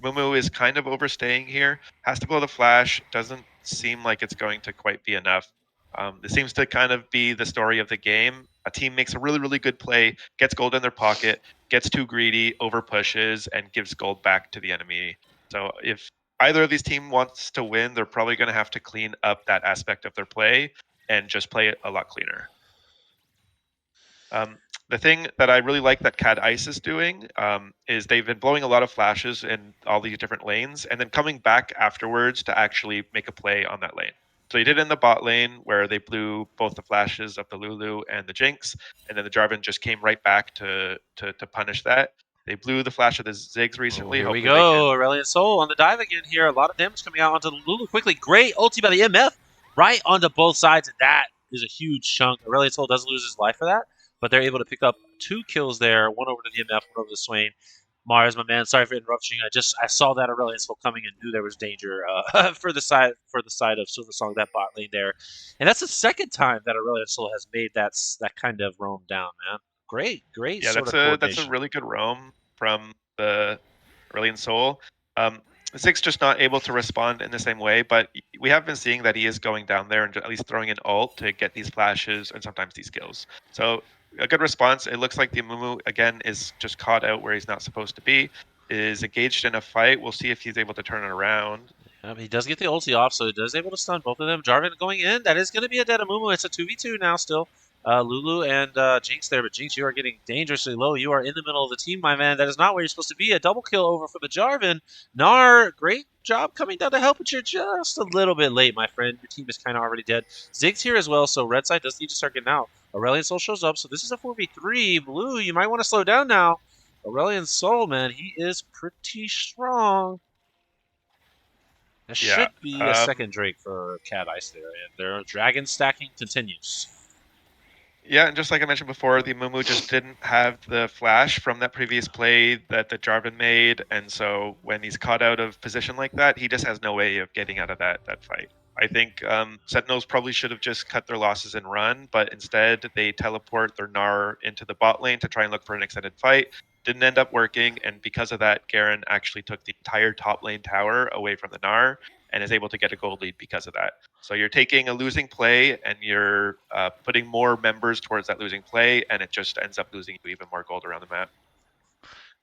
Mumu is kind of overstaying here. Has to blow the flash. Doesn't seem like it's going to quite be enough. This seems to kind of be the story of the game. A team makes a really, really good play, gets gold in their pocket, gets too greedy, over pushes, and gives gold back to the enemy. So if either of these teams wants to win, they're probably going to have to clean up that aspect of their play and just play it a lot cleaner. The thing that I really like that CAD Ice is doing is they've been blowing a lot of flashes in all these different lanes and then coming back afterwards to actually make a play on that lane. So they did it in the bot lane where they blew both the flashes of the Lulu and the Jinx, and then the Jarvan just came right back to punish that. They blew the flash of the Ziggs Oh, recently. here we Hopefully they can. go. Aurelion Soul on the dive again here. A lot of damage coming out onto Lulu quickly. Great ulti by the MF right onto both sides. And that is a huge chunk. Aurelion Soul does lose his life for that, but they're able to pick up two kills there. One over to the MF, one over to Swain. Mars, my man, sorry for interrupting. I saw that Aurelion Soul coming and knew there was danger for the side of Silversong, that bot lane there. And that's the second time that Aurelion Soul has made that kind of roam down, man. Great Yeah, sort of that's a coordination. really good roam from the Aurelion Soul. Um, Ziggs just not able to respond in the same way, but we have been seeing that he is going down there and at least throwing an ult to get these flashes and sometimes these kills. So a good response. It looks like the Amumu again is just caught out where he's not supposed to be, is engaged in a fight. We'll see if he's able to turn it around. He does get the ulti off, so he does able to stun both of them. Jarvan going in. That is going to be a dead Amumu. It's a 2v2 now still. Lulu and Jinx there, but Jinx, you are getting dangerously low. You are in the middle of the team, my man. That is not where you're supposed to be. A double kill over for the Jarvan. Gnar, great job coming down to help, but you're just a little bit late, my friend. Your team is kind of already dead. Ziggs here as well, so red side does need to start getting out. Aurelion Soul shows up, so this is a 4v3. Blue, you might want to slow down now. Aurelion Soul, man, he is pretty strong. There Yeah. should be a second Drake for Cat Ice there, and their dragon stacking continues. Yeah, and just like I mentioned before, the Mumu just didn't have the flash from that previous play that the Jarvan made, and so when he's caught out of position like that, he just has no way of getting out of that fight. I think Sentinels probably should have just cut their losses and run, but instead they teleport their Gnar into the bot lane to try and look for an extended fight. Didn't end up working, and because of that, Garen actually took the entire top lane tower away from the Gnar and is able to get a gold lead because of that. So you're taking a losing play and you're putting more members towards that losing play, and it just ends up losing you even more gold around the map.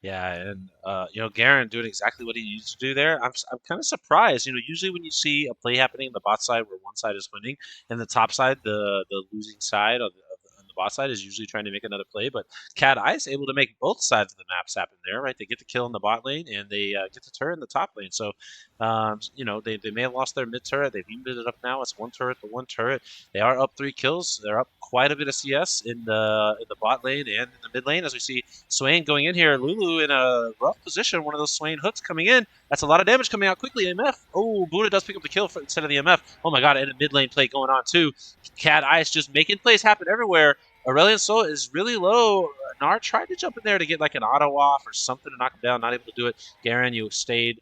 Yeah, and Garen doing exactly what he needs to do there. I'm kind of surprised. Usually when you see a play happening on the bot side where one side is winning, and the top side, the losing side on the bot side is usually trying to make another play. But CAD Ice able to make both sides of the maps happen there, right? They get the kill in the bot lane and they get the turret in the top lane. So, they may have lost their mid turret. They've evened it up now. It's one turret to one turret. They are up 3 kills. They're up quite a bit of CS in the bot lane and in the mid lane as we see Swain going in here. Lulu in a rough position. One of those Swain hooks coming in. That's a lot of damage coming out quickly. MF. Oh, Buddha does pick up the kill instead of the MF. Oh my god, and a mid lane play going on too. CAD Ice just making plays happen everywhere. Aurelion Sol is really low. Gnar tried to jump in there to get like an auto off or something to knock him down. Not able to do it. Garen, you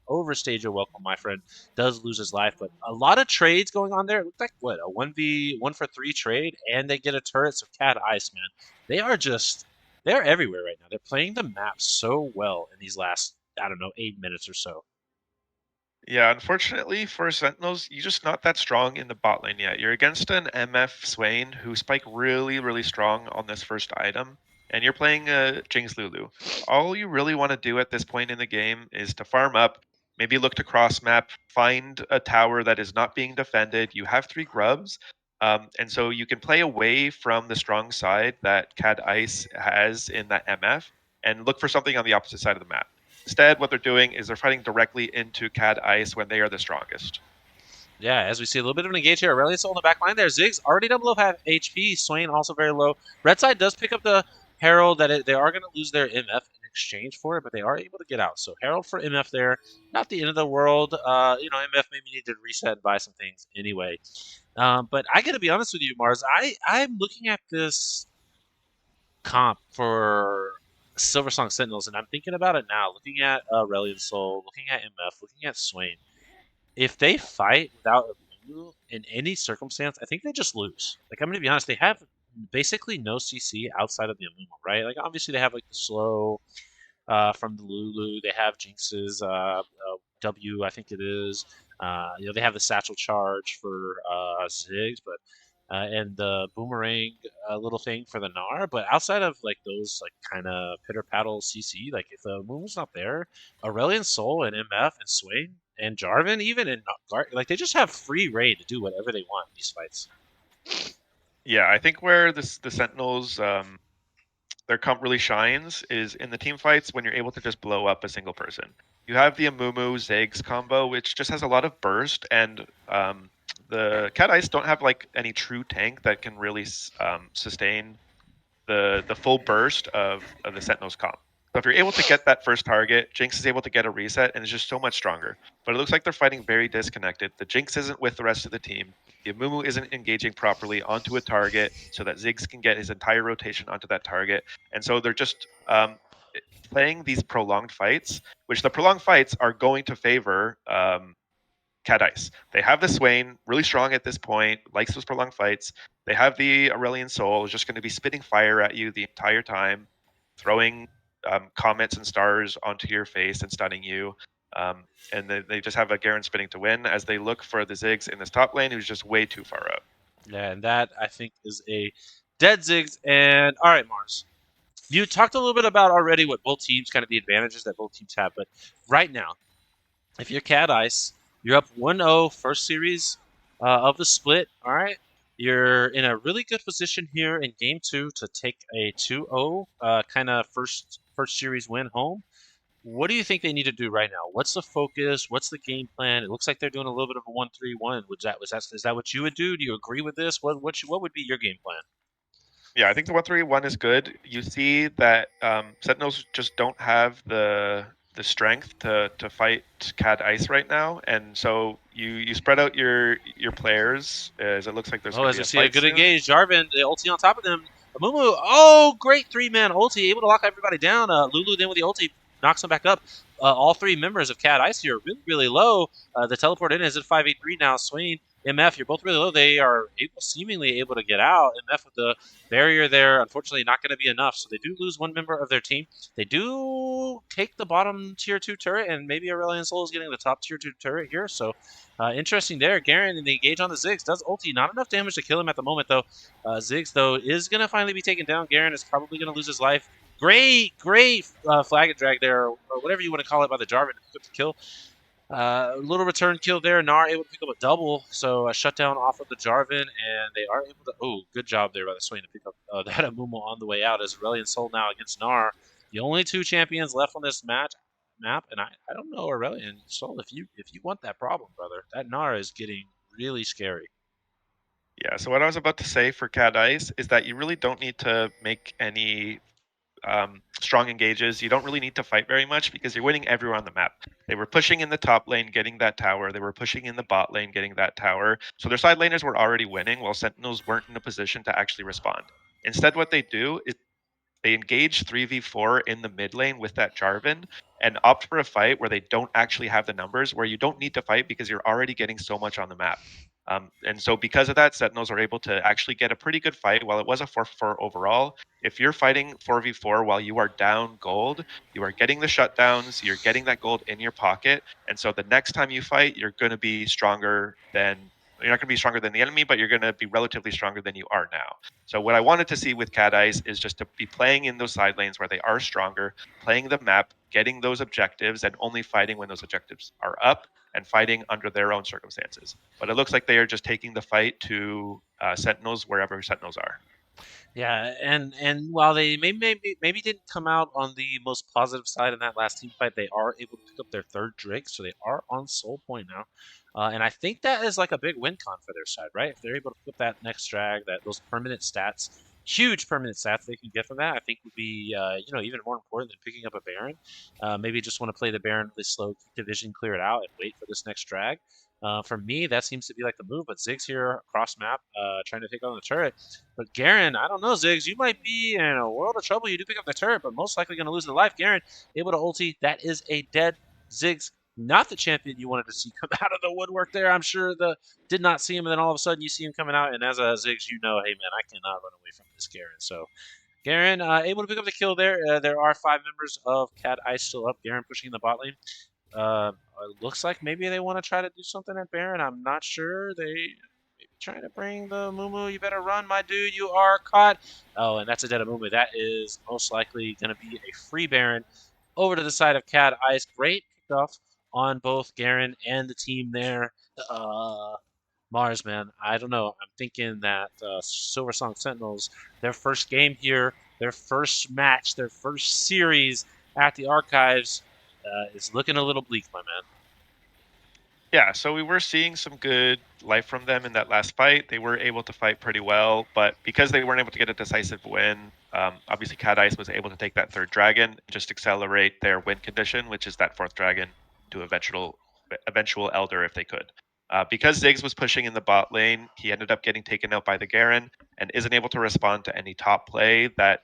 overstayed your welcome, my friend. Does lose his life, but a lot of trades going on there. It looked like what, a 1v1 for 3 trade, and they get a turret. So CAD Ice, man, they are just they're everywhere right now. They're playing the map so well in these last, I don't know, 8 minutes or so. Yeah, unfortunately for Sentinels, you're just not that strong in the bot lane yet. You're against an MF Swain who spike really, really strong on this first item, and you're playing Jinx Lulu. All you really want to do at this point in the game is to farm up, maybe look to cross map, find a tower that is not being defended. You have 3 grubs, and so you can play away from the strong side that CAD Ice has in that MF and look for something on the opposite side of the map. Instead, what they're doing is they're fighting directly into CAD Ice when they are the strongest. Yeah, as we see a little bit of an engage here. Aurelius on the back line there. Ziggs already down below half HP. Swain also very low. Red side does pick up the Herald they are going to lose their MF in exchange for it, but they are able to get out. So Herald for MF there. Not the end of the world. MF maybe needed to reset and buy some things anyway. But I got to be honest with you, Mars. I'm looking at this comp for Silversong Sentinels, and I'm thinking about it now. Looking at Aurelion Sol, looking at MF, looking at Swain. If they fight without a Lulu in any circumstance, I think they just lose. Like, I'm going to be honest, they have basically no CC outside of the Amumu, right? Like, obviously, they have like the slow from the Lulu. They have Jinx's W, I think it is. They have the Satchel Charge for Ziggs, but and the Boomerang little thing for the Gnar. But outside of like those like kind of pitter paddle CC, like if the Moon's not there, Aurelion Sol and MF and Swain and Jarvan even and like they just have free reign to do whatever they want in these fights. Yeah, I think where the Sentinels their comp really shines is in the team fights when you're able to just blow up a single person. You have the Amumu Ziggs combo, which just has a lot of burst, and the Cat Ice don't have like any true tank that can really sustain the full burst of the Sentinel's comp. So if you're able to get that first target, Jinx is able to get a reset and is just so much stronger. But it looks like they're fighting very disconnected. The Jinx isn't with the rest of the team. The Amumu isn't engaging properly onto a target so that Ziggs can get his entire rotation onto that target. And so they're just playing these prolonged fights, which the prolonged fights are going to favor Cat Ice. They have the Swain, really strong at this point, likes those prolonged fights. They have the Aurelion Soul, who's just going to be spitting fire at you the entire time, throwing comets and stars onto your face and stunning you. And they just have a Garen spinning to win as they look for the Ziggs in this top lane, who's just way too far up. Yeah, and that I think is a dead Ziggs. And all right, Mars. You talked a little bit about already what both teams, kind of the advantages that both teams have, but right now, if you're Cat Ice, you're up 1-0 first series of the split. All right, you're in a really good position here in game two to take a 2-0 kind of first series win home. What do you think they need to do right now? What's the focus? What's the game plan? It looks like they're doing a little bit of a 1-3-1. Is that what you would do? Do you agree with this? What would be your game plan? Yeah, I think the 1-3-1 is good. You see that Sentinels just don't have the strength to fight Cad Ice right now, and so you spread out your players as it looks like there's Oh, going to as be we a see a fight good soon. engage, Jarvan, the ulti on top of them. Amumu, oh, great three-man ulti, able to lock everybody down. Lulu then with the ulti knocks them back up. All three members of CAD Ice here are really, really low. The teleport in is at 583 now. Swain, MF, you're both really low. They are seemingly able to get out. MF with the barrier there, unfortunately, not going to be enough. So they do lose one member of their team. They do take the bottom tier 2 turret, and maybe Aurelion Sol is getting the top tier 2 turret here. So interesting there. Garen in the engage on the Ziggs does ulti. Not enough damage to kill him at the moment, though. Ziggs, though, is going to finally be taken down. Garen is probably going to lose his life. Great flag and drag there, or whatever you want to call it, by the Jarvan to pick up the kill. Little return kill there. Gnar able to pick up a double, so a shutdown off of the Jarvan, and they are able to. Oh, good job there by the Swain to pick up that Amumu on the way out. As Aurelion Sol now against Gnar, the only two champions left on this map, and I don't know Aurelion Sol, if you want that problem, brother, that Gnar is getting really scary. Yeah, so what I was about to say for Cat Ice is that you really don't need to make any strong engages. You don't really need to fight very much because you're winning everywhere on the map. They were pushing in the top lane, getting that tower. They were pushing in the bot lane, getting that tower. So their side laners were already winning while Sentinels weren't in a position to actually respond. Instead, what they do is they engage 3v4 in the mid lane with that Jarvan and opt for a fight where they don't actually have the numbers, where you don't need to fight because you're already getting so much on the map. And so because of that, Sentinels are able to actually get a pretty good fight. While it was a 4-4 overall, if you're fighting 4v4 while you are down gold, you are getting the shutdowns, you're getting that gold in your pocket. And so the next time you fight, you're going to be stronger than, you're not going to be stronger than the enemy, but you're going to be relatively stronger than you are now. So what I wanted to see with Cat Eyes is just to be playing in those side lanes where they are stronger, playing the map, getting those objectives, and only fighting when those objectives are up and fighting under their own circumstances. But it looks like they are just taking the fight to Sentinels wherever Sentinels are. Yeah, and while they maybe didn't come out on the most positive side in that last team fight, they are able to pick up their third Drake, so they are on Soul Point now. And I think that is like a big win con for their side, right? If they're able to pick up that next drag, that those permanent stats, huge permanent stats they can get from that, I think would be even more important than picking up a Baron. Maybe just want to play the Baron really slow, keep division, clear it out, and wait for this next drag. For me, that seems to be like the move. But Ziggs here across map, trying to take on the turret. But Garen, I don't know, Ziggs. You might be in a world of trouble. You do pick up the turret, but most likely going to lose the life. Garen able to ulti. That is a dead Ziggs. Not the champion you wanted to see come out of the woodwork there. I'm sure the did not see him, and then all of a sudden you see him coming out. And as a Ziggs, you know, hey man, I cannot run away from this Garen. So Garen able to pick up the kill there. There are 5 members of CAD Ice still up. Garen pushing the bot lane. It looks like maybe they want to try to do something at Baron. I'm not sure. They maybe trying to bring the Mumu. You better run, my dude. You are caught. Oh, and that's a dead Mumu. That is most likely going to be a free Baron over to the side of Cad Ice. Great kickoff on both Garen and the team there. Uh, Mars, man, I don't know. I'm thinking that Silversong Sentinels, their first game here, their first match, their first series at the Archives, is looking a little bleak, my man. Yeah, so we were seeing some good life from them in that last fight. They were able to fight pretty well, but because they weren't able to get a decisive win, obviously Cat Ice was able to take that third dragon, just accelerate their win condition, which is that fourth dragon to eventual Elder if they could. Because Ziggs was pushing in the bot lane, he ended up getting taken out by the Garen and isn't able to respond to any top play that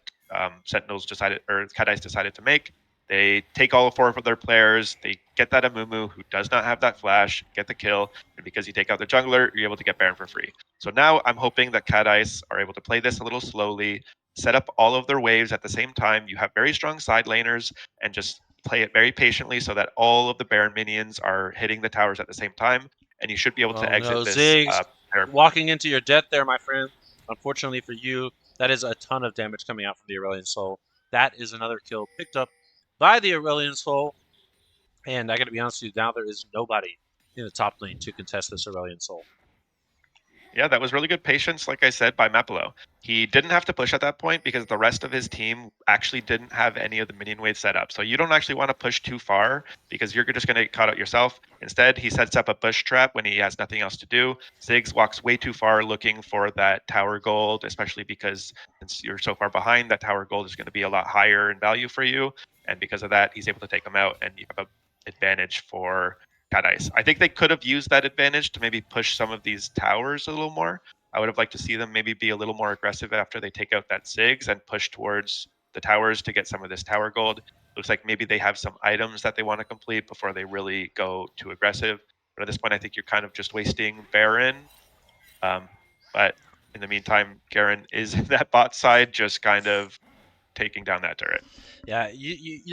Sentinels decided or Cat Ice decided to make. They take all four of their players. They get that Amumu, who does not have that flash, get the kill. And because you take out the jungler, you're able to get Baron for free. So now I'm hoping that Cat Ice are able to play this a little slowly, set up all of their waves at the same time. You have very strong side laners, and just play it very patiently so that all of the Baron minions are hitting the towers at the same time. And you should be able to Oh exit no, this Ziggs very quickly. walking into your death there, my friend. Unfortunately for you, that is a ton of damage coming out from the Aurelion Soul. That is another kill picked up by the Aurelion Soul. And I got to be honest with you, now there is nobody in the top lane to contest this Aurelion Soul. Yeah, that was really good patience, like I said, by Mapelo. He didn't have to push at that point because the rest of his team actually didn't have any of the minion waves set up. So you don't actually want to push too far because you're just going to get caught out yourself. Instead, he sets up a bush trap when he has nothing else to do. Ziggs walks way too far looking for that tower gold, especially because since you're so far behind, that tower gold is going to be a lot higher in value for you. And because of that, he's able to take him out, and you have an advantage for Cat Ice. I think they could have used that advantage to maybe push some of these towers a little more. I would have liked to see them maybe be a little more aggressive after they take out that Sigs and push towards the towers to get some of this tower gold. Looks like maybe they have some items that they want to complete before they really go too aggressive. But at this point, I think you're kind of just wasting Baron. Um, but in the meantime, Garen is in that bot side, just kind of taking down that turret. Yeah,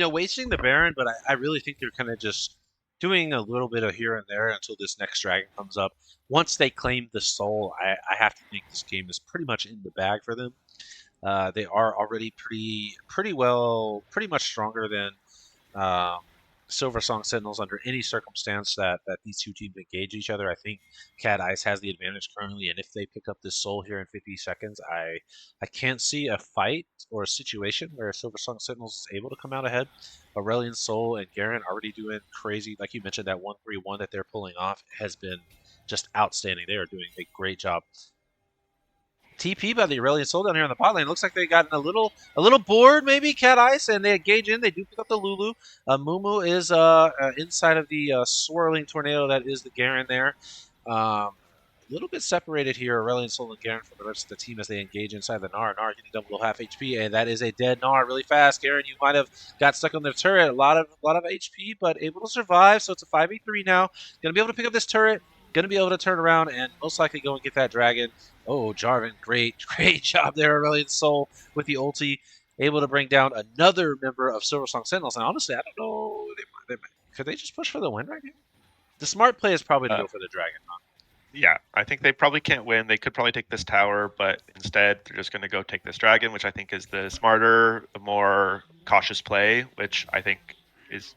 wasting the Baron, but I really think they're kind of just doing a little bit of here and there until this next dragon comes up. Once they claim the soul, I have to think this game is pretty much in the bag for them. They are already pretty much stronger than um, Silversong Sentinels under any circumstance that these two teams engage each other. I think CAD Ice has the advantage currently, and if they pick up this soul here in 50 seconds, I can't see a fight or a situation where Silversong Sentinels is able to come out ahead. Aurelion Soul and Garen already doing crazy, like you mentioned, that 1-3-1 that they're pulling off has been just outstanding. They are doing a great job. TP by the Aurelion Soul down here on the bot lane. Looks like they got a little bored, maybe Cat Ice, and they engage in. They do pick up the Lulu. Mumu is inside of the swirling tornado that is the Garen there. A little bit separated here, Aurelion Soul and Garen from the rest of the team as they engage inside the Gnar. Gnar getting double half HP, and that is a dead Gnar really fast. Garen, you might have got stuck on the turret. A lot of HP, but able to survive. So it's a 5v3 now. Gonna be able to pick up this turret. Going to be able to turn around and most likely go and get that dragon. Oh, Jarvan, great job there, Aurelion Soul with the ulti, able to bring down another member of Silversong Sentinels. And honestly, I don't know, could they just push for the win right here? The smart play is probably to Uh, go for the dragon. Huh? yeah, I think they probably can't win. They could probably take this tower, but instead they're just going to go take this dragon, which I think is the smarter, the more cautious play, which I think is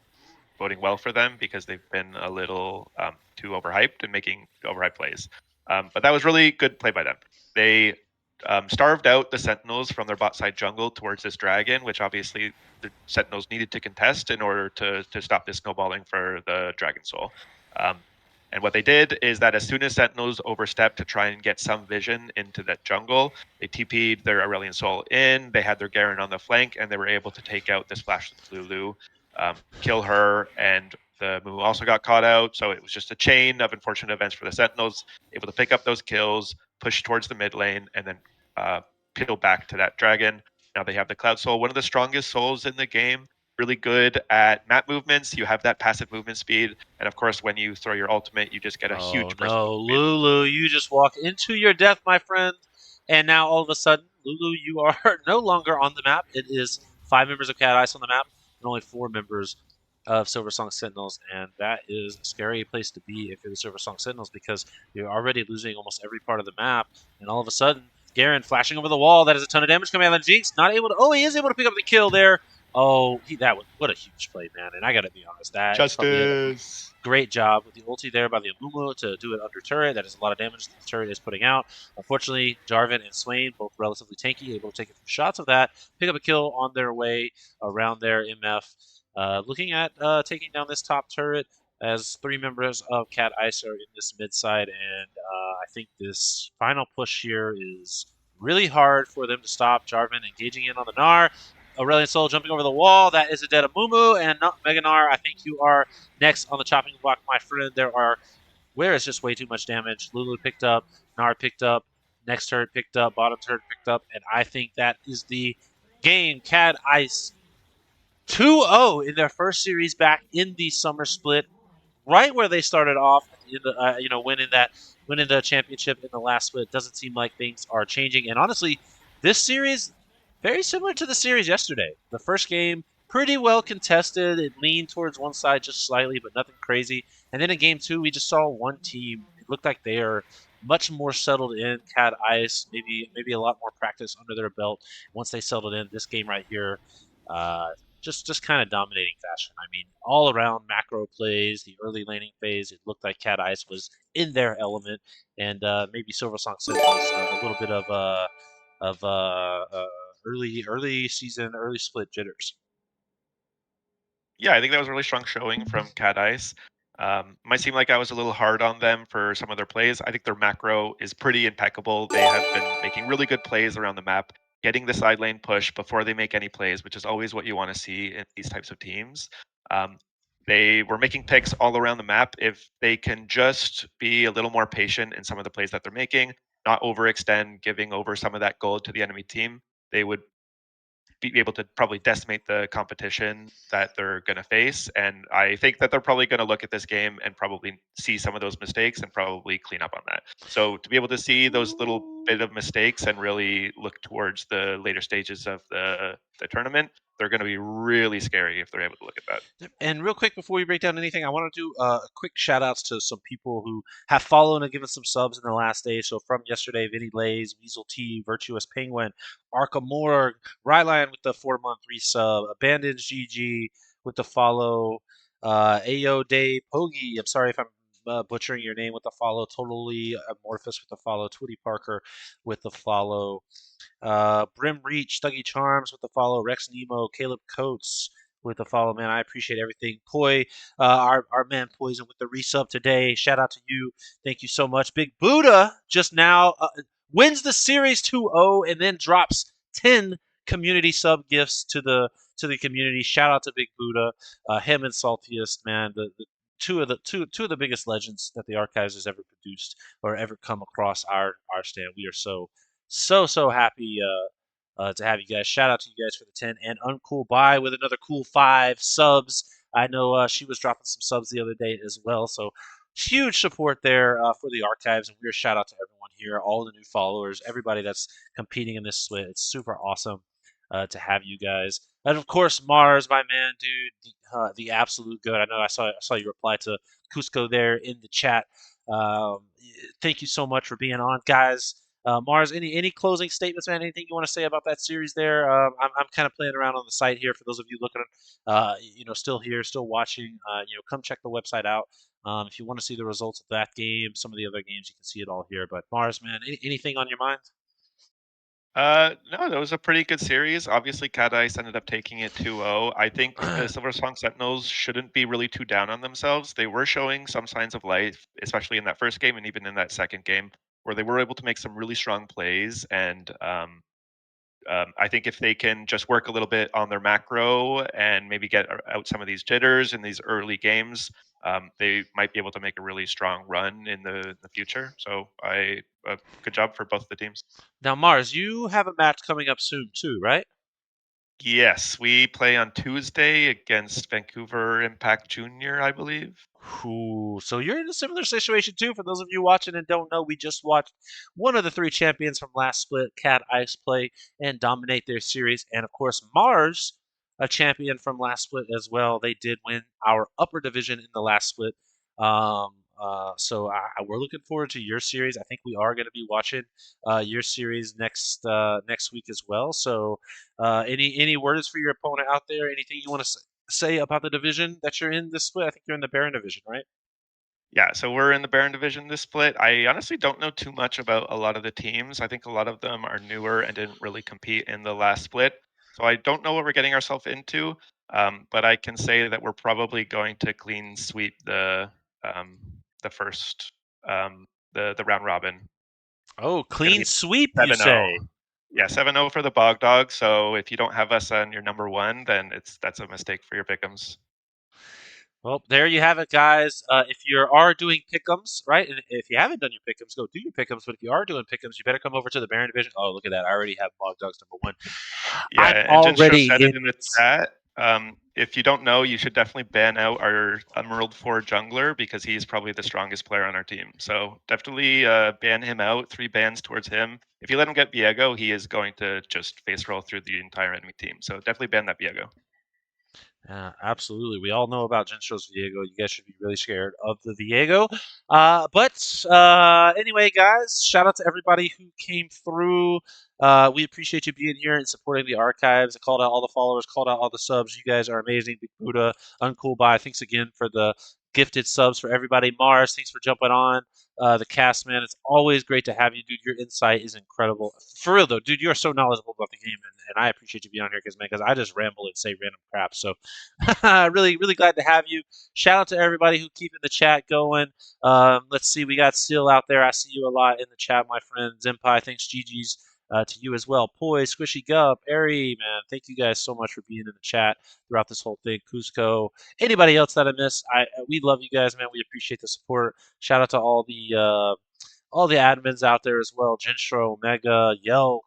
boding well for them because they've been a little too overhyped and making overhyped plays. But that was really good play by them. They starved out the Sentinels from their bot side jungle towards this dragon, which obviously the Sentinels needed to contest in order to stop this snowballing for the Dragon Soul. Um, and what they did is that as soon as Sentinels overstepped to try and get some vision into that jungle, they TP'd their Aurelion Soul in. They had their Garen on the flank, and they were able to take out this Flash Lulu, kill her, and the Moo also got caught out. So it was just a chain of unfortunate events for the Sentinels, able to pick up those kills, push towards the mid lane, and then peel back to that dragon. Now they have the Cloud Soul, one of the strongest souls in the game. Really good at map movements. You have that passive movement speed, and of course, when you throw your ultimate, you just get a Oh huge burst of no, speed. Lulu, you just walk into your death, my friend. And now all of a sudden, Lulu, you are no longer on the map. It is 5 members of Cat Ice on the map and only 4 members of Silversong Sentinels. And that is a scary place to be if you're the Silversong Sentinels because you're already losing almost every part of the map. And all of a sudden, Garen flashing over the wall. That is a ton of damage coming out of Jinx. Not able to. Oh, he is able to pick up the kill there. Oh, that was what a huge play, man. And I got to be honest, that is probably a Justice. great job with the ulti there by the Amumu to do it under turret. That is a lot of damage that the turret is putting out. Unfortunately, Jarvan and Swain, both relatively tanky, able to take a few shots of that, pick up a kill on their way around their MF. Looking at taking down this top turret as 3 members of Cat Ice are in this mid side, and I think this final push here is really hard for them to stop. Jarvan engaging in on the Gnar. Aurelion Soul jumping over the wall. That is a dead Amumu. And Meganar, I think you are next on the chopping block, my friend. Where is just way too much damage. Lulu picked up, Gnar picked up, next turret picked up, bottom turret picked up, and I think that is the game. CAD Ice 2-0 in their first series back in the summer split right where they started off, in the, winning the championship in the last split. It doesn't seem like things are changing. And honestly, this series very similar to the series yesterday. The first game pretty well contested. It leaned towards one side just slightly, but nothing crazy. And then in game two, we just saw one team. It looked like they are much more settled in. Cat Ice, maybe a lot more practice under their belt. Once they settled in, this game right here, uh, just kind of dominating fashion. I mean, all around macro plays, the early laning phase, it looked like Cat Ice was in their element, and maybe Silversong Sentinels a little bit of early season, early split jitters. Yeah, I think that was a really strong showing from Cat Ice. Might seem like I was a little hard on them for some of their plays. I think their macro is pretty impeccable. They have been making really good plays around the map, getting the side lane push before they make any plays, which is always what you want to see in these types of teams. Um, they were making picks all around the map. If they can just be a little more patient in some of the plays that they're making, not overextend, giving over some of that gold to the enemy team, they would be able to probably decimate the competition that they're going to face. And I think that they're probably going to look at this game and probably see some of those mistakes and probably clean up on that. So to be able to see those little bit of mistakes and really look towards the later stages of the tournament, they're going to be really scary if they're able to look at that. And real quick before we break down anything, I want to do a quick shout outs to some people who have followed and given some subs in the last day. So from yesterday, Vinny Lays, Weasel T, Virtuous Penguin, Arca Morg, Ryline with the 4-month resub, Abandoned GG with the follow, Ayo Day Pogi. I'm sorry if I'm butchering your name with the follow. Totally Amorphous with the follow. Twitty Parker with the follow. Brim Reach, Dougie Charms with the follow. Rex Nemo, Caleb Coates with the follow, man. I appreciate everything. Poi, our man Poison with the resub today. Shout out to you. Thank you so much. Big Buddha just now wins the series 2-0 and then drops 10 community sub gifts to the community. Shout out to Big Buddha, him and Saltiest, man. The two of the biggest legends that the archives has ever produced or ever come across our stand. We are so happy to have you guys. Shout out to you guys for the 10 and Uncool Bye with another cool 5 subs. I know she was dropping some subs the other day as well. So huge support there for the archives. And we're shout out to everyone here, all the new followers, everybody that's competing in this split. It's super awesome to have you guys. And of course, Mars, my man, dude, the absolute good. I know I saw you reply to Cusco there in the chat. Um, Thank you so much for being on, guys. Mars, any closing statements, man? Anything you want to say about that series there? I'm kind of playing around on the site here for those of you looking, still here, still watching. Come check the website out. If you want to see the results of that game, some of the other games, you can see it all here. But Mars, man, anything on your mind? No, that was a pretty good series. Obviously, CAD ended up taking it 2-0. I think the Silversong Sentinels shouldn't be really too down on themselves. They were showing some signs of life, especially in that first game and even in that second game, where they were able to make some really strong plays. And I think if they can just work a little bit on their macro and maybe get out some of these jitters in these early games, they might be able to make a really strong run in the future. So good job for both the teams. Now, Mars, you have a match coming up soon too, right? Yes, we play on Tuesday against Vancouver Impact Junior, I believe. Ooh, so you're in a similar situation too. For those of you watching and don't know, we just watched one of the 3 champions from last split, CAD Ice, play and dominate their series, and of course Mars, a champion from last split as well. They did win our upper division in the last split. We're looking forward to your series. I think we are going to be watching your series next week as well. So, any words for your opponent out there? Anything you want to say about the division that you're in this split? I think you're in the Baron division, right? Yeah, so we're in the Baron division this split. I honestly don't know too much about a lot of the teams. I think a lot of them are newer and didn't really compete in the last split. So I don't know what we're getting ourselves into. But I can say that we're probably going to clean sweep um, the first the round robin. Oh, It's going to clean be sweep, you 7-0. say? Yeah, 7-0 for the Bog Dog. So if you don't have us on your number one, then that's a mistake for your pickums. Well, there you have it, guys. If you are doing pick'ems, right, and if you haven't done your pick'ems, go do your pick'ems. But if you are doing pick'ems, you better come over to the Baron division. Oh, look at that! I already have Bog Dogs number one. Yeah, I'm and Jinstro already said it in in the this. chat. If you don't know, you should definitely ban out our Emerald 4 jungler because he's probably the strongest player on our team. So definitely ban him out, 3 bans towards him. If you let him get Viego, he is going to just face roll through the entire enemy team. So definitely ban that Viego. Absolutely. We all know about Genstro's Viego. You guys should be really scared of the Viego. Anyway, guys, shout out to everybody who came through. We appreciate you being here and supporting the archives. I called out all the followers, called out all the subs. You guys are amazing. Big Buddha, Uncool Bye. Thanks again for the gifted subs for everybody. Mars, thanks for jumping on. The cast, man, it's always great to have you, dude. Your insight is incredible. For real, though, dude, you are so knowledgeable about the game, and I appreciate you being on here because I just ramble and say random crap. So really glad to have you. Shout out to everybody who keeping the chat going. Let's see, we got Seal out there. I see you a lot in the chat, my friend. Zenpai, thanks, GG's. To you as well. Poi, Squishy Gup, Ari, man, thank you guys so much for being in the chat throughout this whole thing. Cusco, anybody else that I missed, we love you guys, man. We appreciate the support. Shout out to all the admins out there as well. Jinstro, Omega, Yelk,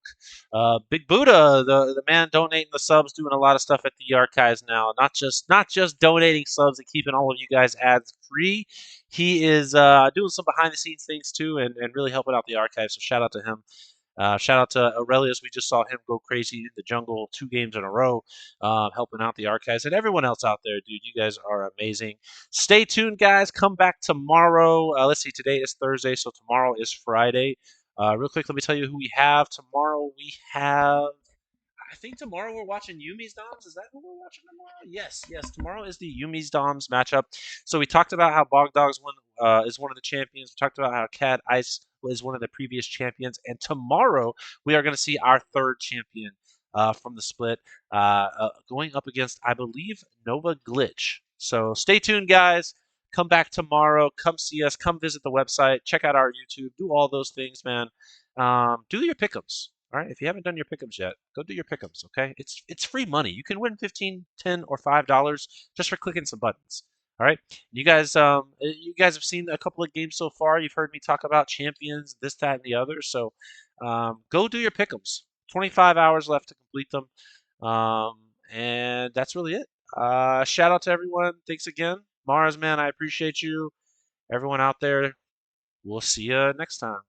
Big Buddha, the man donating the subs, doing a lot of stuff at the archives now. Not just donating subs and keeping all of you guys ads free. He is doing some behind the scenes things too, and really helping out the archives. So shout out to him. Shout out to Aurelius. We just saw him go crazy in the jungle 2 games in a row, helping out the archives. And everyone else out there, dude, you guys are amazing. Stay tuned, guys. Come back tomorrow. Let's see, today is Thursday, so tomorrow is Friday. Real quick, let me tell you who we have. Tomorrow we have. I think tomorrow we're watching Yumi's Doms. Is that who we're watching tomorrow? Yes, yes. Tomorrow is the Yumi's Doms matchup. So we talked about how Bog Dogs is one of the champions. We talked about how CAD Ice is one of the previous champions. And tomorrow we are going to see our third champion from the split going up against, I believe, Nova Glitch. So stay tuned, guys. Come back tomorrow. Come see us. Come visit the website. Check out our YouTube. Do all those things, man. Do your pick'ems. All right, if you haven't done your pick'ems yet, go do your pick'ems. Okay, it's free money. You can win 15, 10, or $5 just for clicking some buttons. All right, you guys have seen a couple of games so far. You've heard me talk about champions, this, that, and the other. So go do your pick'ems. 25 hours left to complete them, and that's really it. Shout out to everyone. Thanks again, Mars, man. I appreciate you. Everyone out there. We'll see you next time.